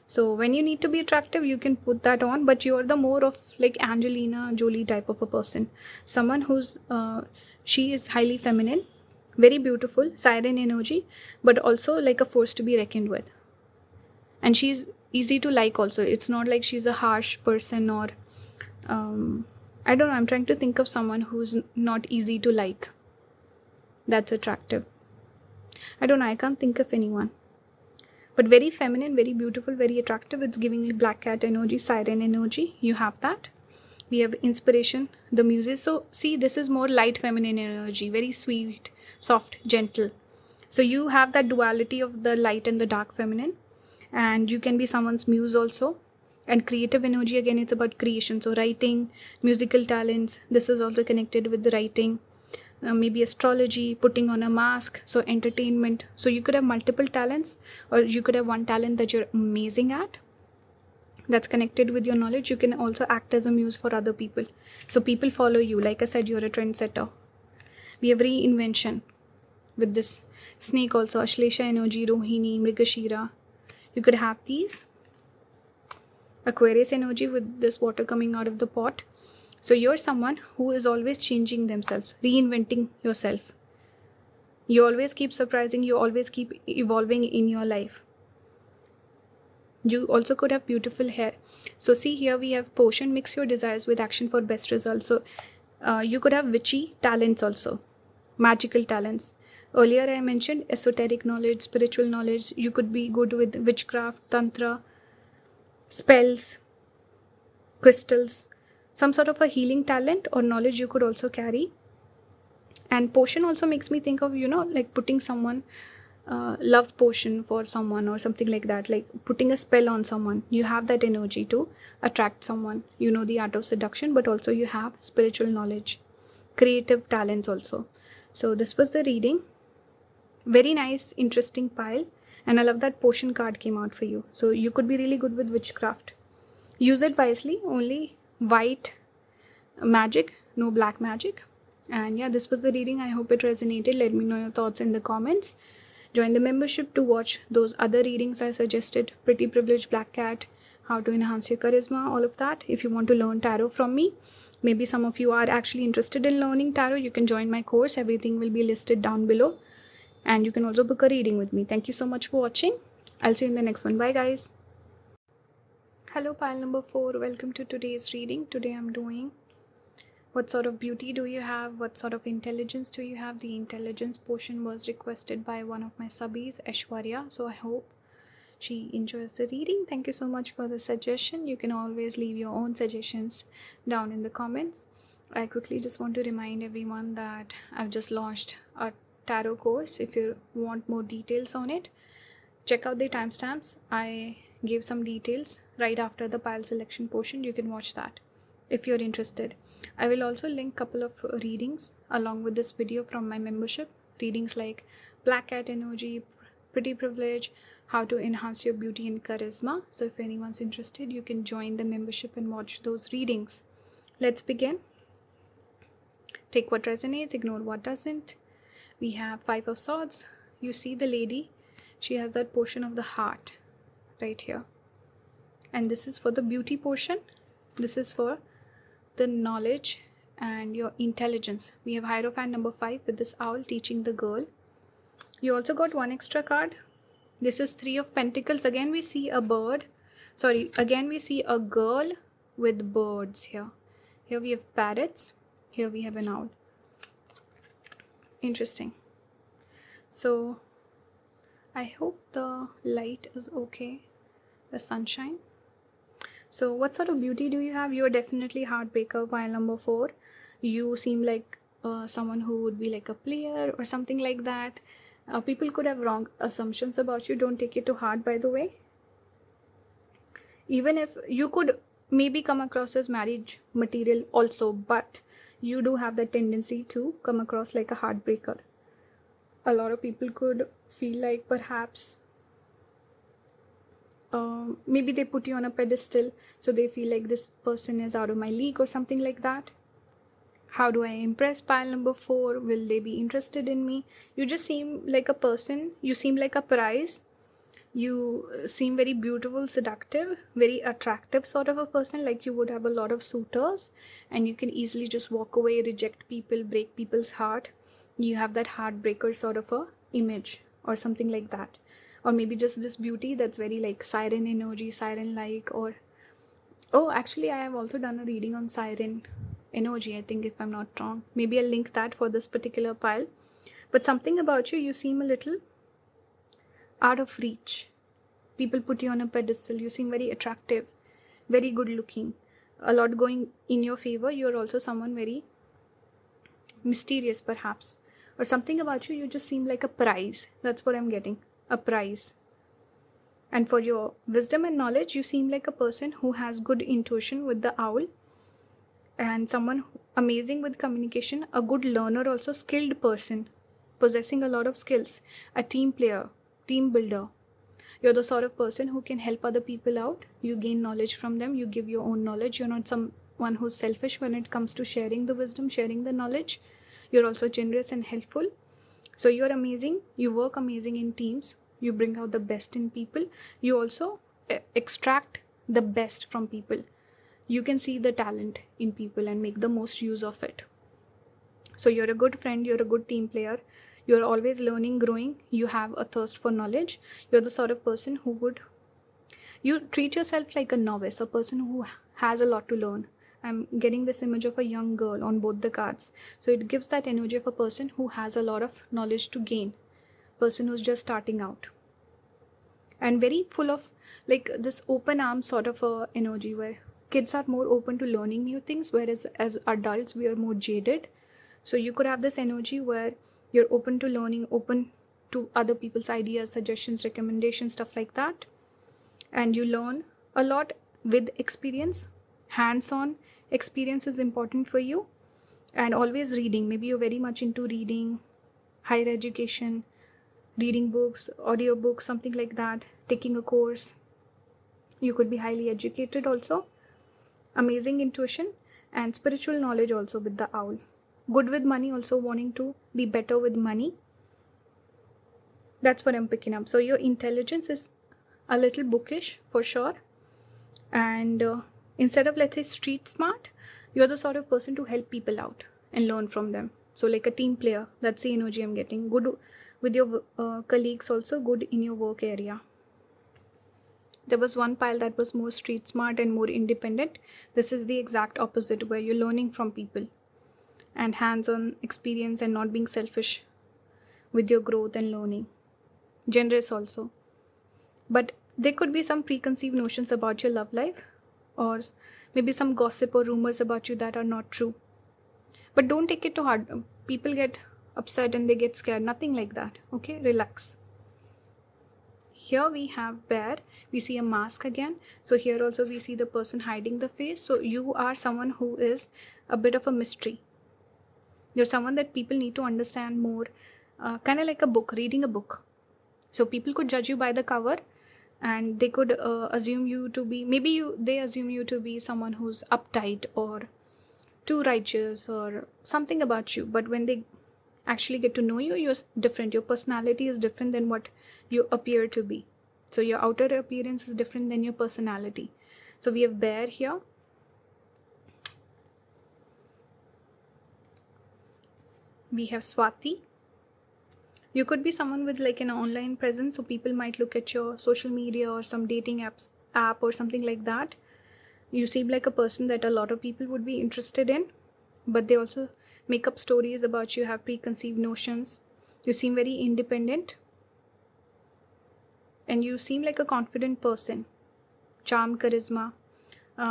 So when you need to be attractive, you can put that on, but you're the more of like Angelina Jolie type of a person. Someone who's, she is highly feminine, very beautiful, siren energy, but also like a force to be reckoned with. And she's easy to like also. It's not like she's a harsh person or, I don't know, I'm trying to think of someone who's not easy to like. That's attractive. I don't know, I can't think of anyone. But very feminine, very beautiful, very attractive. It's giving me black cat energy, siren energy. You have that. We have inspiration, the music. So see, this is more light feminine energy, very sweet, soft, gentle. So you have that duality of the light and the dark feminine. And you can be someone's muse also. And creative energy, again, it's about creation. So writing, musical talents. This is also connected with the writing. Maybe astrology, putting on a mask, so entertainment. So you could have multiple talents, or you could have one talent that you're amazing at, that's connected with your knowledge. You can also act as a muse for other people, so people follow you. Like I said, you're a trendsetter. We have reinvention with this snake also, Ashlesha energy, Rohini, Mrigashira. You could have these Aquarius energy with this water coming out of the pot. So you're someone who is always changing themselves, reinventing yourself. You always keep surprising, you always keep evolving in your life. You also could have beautiful hair. So see, here we have potion, mix your desires with action for best results. So you could have witchy talents also, magical talents. Earlier I mentioned esoteric knowledge, spiritual knowledge. You could be good with witchcraft, tantra, spells, crystals. Some sort of a healing talent or knowledge you could also carry. And potion also makes me think of, like putting someone, love potion for someone or something like that, like putting a spell on someone. You have that energy to attract someone. You know the art of seduction, but also you have spiritual knowledge, creative talents also. So this was the reading. Very nice, interesting pile. And I love that potion card came out for you. So you could be really good with witchcraft. Use it wisely, only white magic, no black magic. And yeah, this was the reading. I hope it resonated. Let me know your thoughts in the comments. Join the membership to watch those other readings I suggested. Pretty Privileged, Black Cat, How to Enhance Your Charisma, all of that. If you want to learn tarot from me, maybe some of you are actually interested in learning tarot, you can join my course. Everything will be listed down below. And you can also book a reading with me. Thank you so much for watching. I'll see you in the next one. Bye guys. Hello pile number 4, welcome to today's reading. Today I'm doing what sort of beauty do you have, what sort of intelligence do you have. The intelligence portion was requested by one of my subbies, Aishwarya, so I hope she enjoys the reading. Thank you so much for the suggestion. You can always leave your own suggestions down in the comments. I quickly just want to remind everyone that I've just launched a tarot course. If you want more details on it, check out the timestamps. I gave some details right after the pile selection portion. You can watch that if you're interested. I will also link couple of readings along with this video from my membership. Readings like Black Cat Energy, Pretty Privilege, how to enhance your beauty and charisma. So if anyone's interested, you can join the membership and watch those readings. Let's begin. Take what resonates, ignore what doesn't. We have Five of Swords. You see the lady, she has that portion of the heart right here. And this is for the beauty portion. This is for the knowledge and your intelligence. We have Hierophant number 5 with this owl teaching the girl. You also got one extra card. This is Three of Pentacles. Again we see a bird. Again we see a girl with birds here. Here we have parrots. Here we have an owl. Interesting. So I hope the light is okay. The sunshine. So what sort of beauty do you have? You are definitely heartbreaker, pile number 4. You seem like someone who would be like a player or something like that. People could have wrong assumptions about you. Don't take it to heart, by the way. Even if you could maybe come across as marriage material also, but you do have the tendency to come across like a heartbreaker. A lot of people could feel like perhaps maybe they put you on a pedestal, so they feel like this person is out of my league or something like that. How do I impress? Pile number 4. Will they be interested in me? You just seem like a person. You seem like a prize. You seem very beautiful, seductive, very attractive sort of a person. Like you would have a lot of suitors and you can easily just walk away, reject people, break people's heart. You have that heartbreaker sort of a image or something like that. Or maybe just this beauty that's very like siren energy, siren like. Or oh, actually I have also done a reading on siren energy, I think, if I'm not wrong. Maybe I'll link that for this particular pile. But something about you, you seem a little out of reach. People put you on a pedestal. You seem very attractive, very good looking, a lot going in your favor. You're also someone very mysterious perhaps, or something about you, you just seem like a prize. That's what I'm getting, a prize. And for your wisdom and knowledge, you seem like a person who has good intuition with the owl, and someone amazing with communication, a good learner also, skilled person, possessing a lot of skills, a team player, team builder. You're the sort of person who can help other people out. You gain knowledge from them. You give your own knowledge. You're not someone who's selfish when it comes to sharing the wisdom, sharing the knowledge. You're also generous and helpful. So you're amazing. You work amazing in teams. You bring out the best in people. You also extract the best from people. You can see the talent in people and make the most use of it. So you're a good friend. You're a good team player. You're always learning, growing. You have a thirst for knowledge. You're the sort of person who you treat yourself like a novice, a person who has a lot to learn. I'm getting this image of a young girl on both the cards. So it gives that energy of a person who has a lot of knowledge to gain. Person who's just starting out. And very full of like this open arms sort of a energy where kids are more open to learning new things, whereas as adults we are more jaded. So you could have this energy where you're open to learning, open to other people's ideas, suggestions, recommendations, stuff like that. And you learn a lot with experience. Hands-on experience is important for you. And always reading. Maybe you're very much into reading, higher education, reading books, audio books, something like that, taking a course. You could be highly educated also. Amazing intuition and spiritual knowledge also with the owl. Good with money, also wanting to be better with money. That's what I'm picking up. So your intelligence is a little bookish for sure. And instead of, let's say, street smart, you're the sort of person to help people out and learn from them. So like a team player, that's the energy I'm getting. Good with your colleagues also, good in your work area. There was one pile that was more street smart and more independent. This is the exact opposite, where you're learning from people and hands-on experience and not being selfish with your growth and learning. Generous also. But there could be some preconceived notions about your love life, or maybe some gossip or rumors about you that are not true. But don't take it to heart. People get upset and they get scared. Nothing like that. Okay, relax. Here we have bear. We see a mask again. So here also we see the person hiding the face. So you are someone who is a bit of a mystery. You're someone that people need to understand more. Kind of like a book, reading a book. So people could judge you by the cover, and they could assume you to be, they assume you to be someone who's uptight or too righteous or something about you. But when they actually get to know you, you're different. Your personality is different than what you appear to be. So your outer appearance is different than your personality. So we have bear here. We have Swati. You could be someone with like an online presence, so people might look at your social media or some dating app or something like that. You seem like a person that a lot of people would be interested in, but they also make up stories about you, have preconceived notions. You seem very independent, and you seem like a confident person. Charm, charisma.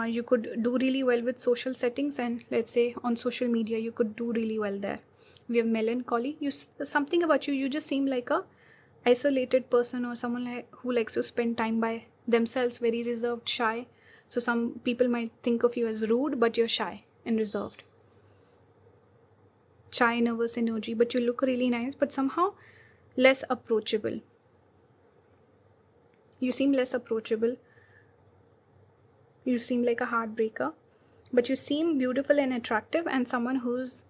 You could do really well with social settings, and let's say on social media you could do really well there. We have melancholy. Something about you just seem like a isolated person, or someone who likes to spend time by themselves, very reserved, shy. So some people might think of you as rude, but you're shy and reserved. Shy, nervous energy, but you look really nice, but somehow less approachable. You seem less approachable. You seem like a heartbreaker, but you seem beautiful and attractive, and someone who's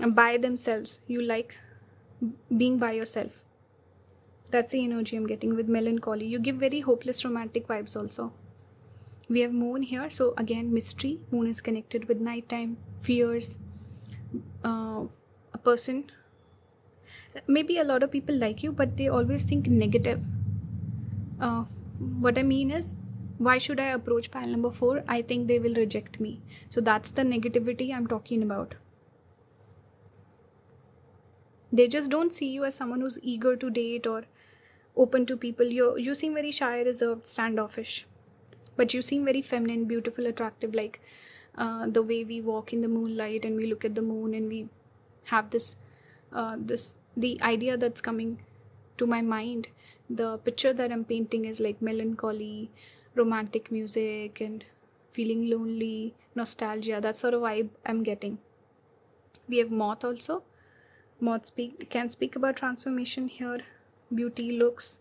by themselves. You like being by yourself. That's the energy I'm getting with melancholy. You give very hopeless romantic vibes also. We have moon here. So again, mystery. Moon is connected with nighttime, fears. A person, maybe a lot of people like you, but they always think negative. What I mean is, why should I approach pile number 4? I think they will reject me. So that's the negativity I'm talking about. They just don't see you as someone who's eager to date or open to people. You seem very shy, reserved, standoffish. But you seem very feminine, beautiful, attractive, like the way we walk in the moonlight and we look at the moon and we have the idea that's coming to my mind. The picture that I'm painting is like melancholy, romantic music, and feeling lonely, nostalgia. That sort of vibe I'm getting. We have moth also. Moth can speak about transformation here, beauty, looks,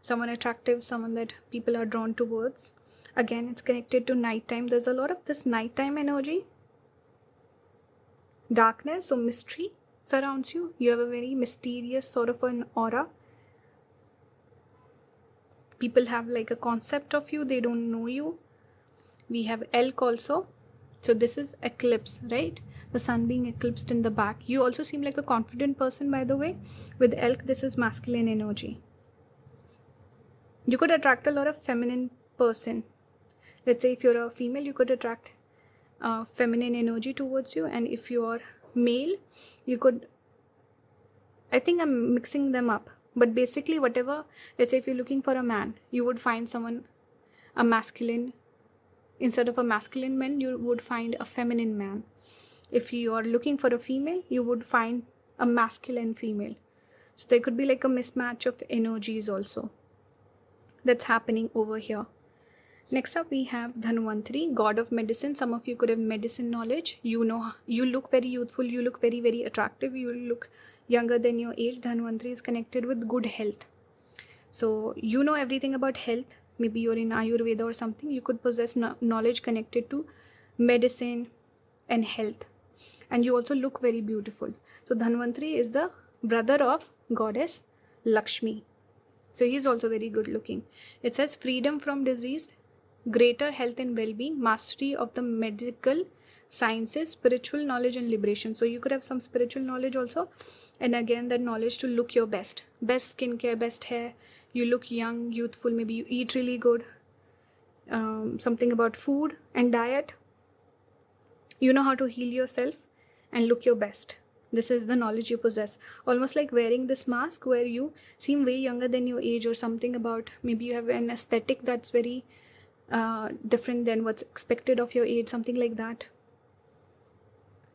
someone attractive, someone that people are drawn towards. Again, it's connected to nighttime. There's a lot of this nighttime energy. Darkness, so mystery surrounds you. You have a very mysterious sort of an aura. People have like a concept of you. They don't know you. We have elk also. So this is eclipse, right? The sun being eclipsed in the back. You also seem like a confident person, by the way. With elk, this is masculine energy. You could attract a lot of feminine person. Let's say if you're a female, you could attract feminine energy towards you. And if you're male, you could, I think I'm mixing them up. But basically whatever, let's say if you're looking for a man, you would find someone, a masculine. Instead of a masculine man, you would find a feminine man. If you are looking for a female, you would find a masculine female. So there could be like a mismatch of energies also. That's happening over here. Next up we have Dhanvantari, god of medicine. Some of you could have medicine knowledge. You look very youthful. You look very, very attractive. You look younger than your age. Dhanvantari is connected with good health. So you know everything about health. Maybe you're in Ayurveda or something. You could possess knowledge connected to medicine and health. And you also look very beautiful. So Dhanvantari is the brother of goddess Lakshmi. So he's also very good looking. It says freedom from disease, greater health and well-being, mastery of the medical sciences, spiritual knowledge and liberation. So you could have some spiritual knowledge also. And again, that knowledge to look your best. Best skincare, best hair. You look young, youthful. Maybe you eat really good. Something about food and diet. You know how to heal yourself and look your best. This is the knowledge you possess. Almost like wearing this mask where you seem way younger than your age, or something about, maybe you have an aesthetic that's very different than what's expected of your age, something like that.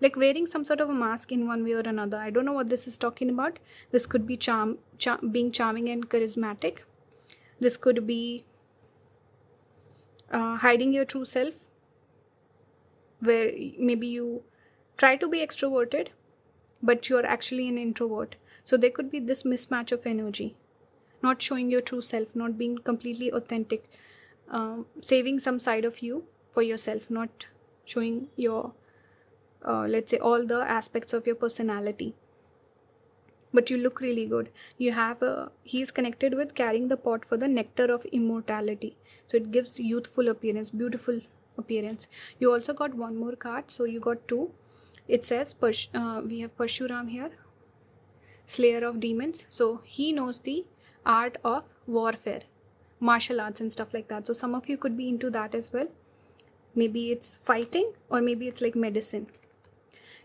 like wearing some sort of a mask in one way or another. I don't know what this is talking about. This could be being charming and charismatic. This could be hiding your true self, where maybe you try to be extroverted but you're actually an introvert. So there could be this mismatch of energy, not showing your true self, not being completely authentic, saving some side of you for yourself, not showing your let's say all the aspects of your personality. But you look really good. You have he's connected with carrying the pot for the nectar of immortality, so it gives youthful appearance, beautiful appearance. You also got one more card, so you got two. It says we have Parshuram here, slayer of demons. So he knows the art of warfare, martial arts and stuff like that. So some of you could be into that as well. Maybe it's fighting, or maybe it's like medicine.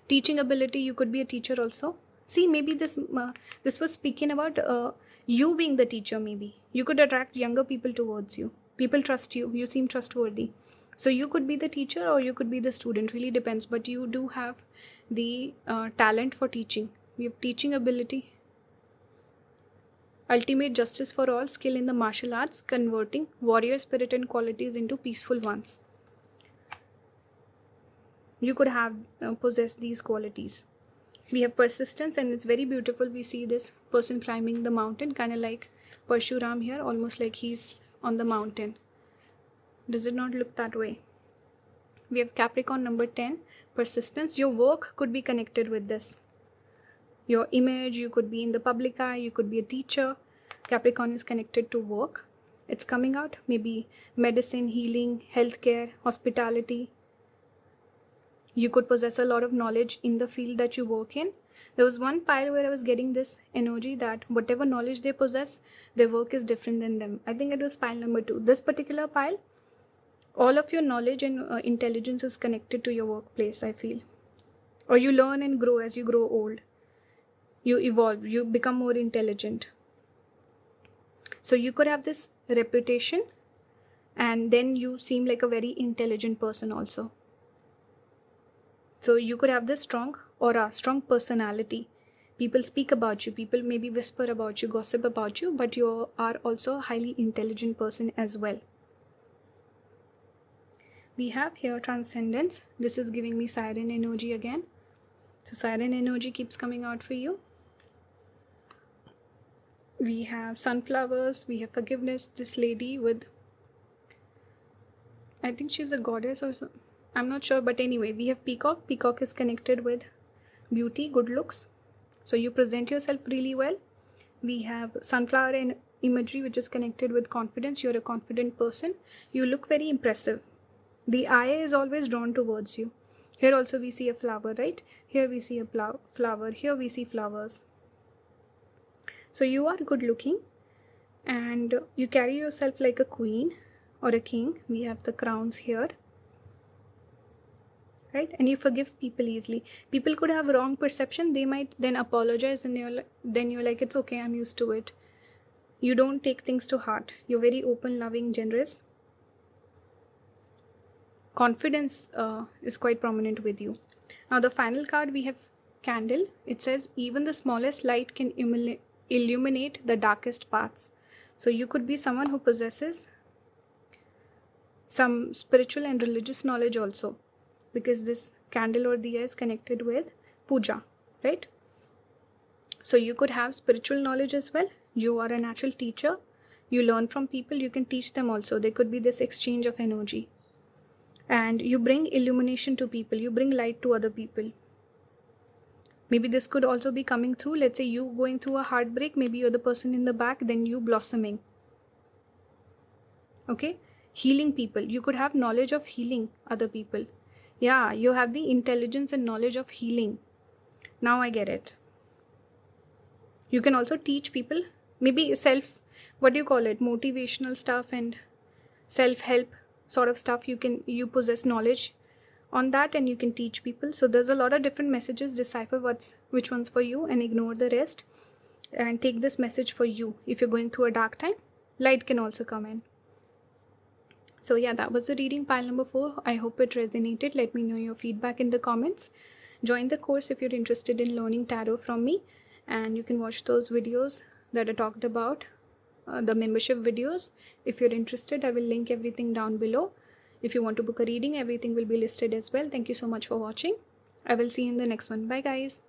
Teaching ability, you could be a teacher also. See, maybe this was speaking about you being the teacher. Maybe you could attract younger people towards you. People trust you. You seem trustworthy. So you could be the teacher or you could be the student. Really depends. But you do have the talent for teaching. You have teaching ability. Ultimate justice for all, skill in the martial arts, converting warrior spirit and qualities into peaceful ones. You could have possess these qualities. We have persistence, and it's very beautiful. We see this person climbing the mountain, kind of like Parshuram here, almost like he's on the mountain. Does it not look that way? We have Capricorn number 10, persistence. Your work could be connected with this. Your image, you could be in the public eye, you could be a teacher. Capricorn is connected to work. It's coming out, maybe medicine, healing, healthcare, hospitality. You could possess a lot of knowledge in the field that you work in. There was one pile where I was getting this energy that whatever knowledge they possess, their work is different than them. I think it was pile number 2. This particular pile, all of your knowledge and intelligence is connected to your workplace, I feel. Or you learn and grow as you grow old. You evolve, you become more intelligent. So you could have this reputation, and then you seem like a very intelligent person also. So you could have this strong aura, strong personality. People speak about you, people maybe whisper about you, gossip about you, but you are also a highly intelligent person as well. We have here transcendence. This is giving me siren energy again. So siren energy keeps coming out for you. We have sunflowers, we have forgiveness. This lady with, I think she's a goddess or something. I'm not sure, but anyway, we have peacock. Peacock is connected with beauty, good looks. So you present yourself really well. We have sunflower and imagery, which is connected with confidence. You're a confident person. You look very impressive. The eye is always drawn towards you. Here also we see a flower, right? Here we see a flower. Here we see flowers. So you are good looking and you carry yourself like a queen or a king. We have the crowns here. Right? And you forgive people easily. People could have wrong perception. They might then apologize, and then you're like, it's okay, I'm used to it. You don't take things to heart. You're very open, loving, generous. Confidence is quite prominent with you. Now the final card, we have candle. It says even the smallest light can illuminate the darkest paths. So you could be someone who possesses some spiritual and religious knowledge also, because this candle or diya is connected with puja, right? So you could have spiritual knowledge as well. You are a natural teacher. You learn from people. You can teach them also. There could be this exchange of energy. And you bring illumination to people. You bring light to other people. Maybe this could also be coming through. Let's say you going through a heartbreak. Maybe you're the person in the back. Then you blossoming. Okay? Healing people. You could have knowledge of healing other people. Yeah, you have the intelligence and knowledge of healing. Now I get it. You can also teach people, maybe motivational stuff and self-help sort of stuff. You possess knowledge on that and you can teach people. So there's a lot of different messages. Decipher which one's for you and ignore the rest. And take this message for you. If you're going through a dark time, light can also come in. So yeah, that was the reading, pile number 4. I hope it resonated. Let me know your feedback in the comments. join the course if you're interested in learning tarot from me, and you can watch those videos that I talked about, the membership videos. If you're interested, I will link everything down below. If you want to book a reading, everything will be listed as well. Thank you so much for watching. I will see you in the next one. Bye guys.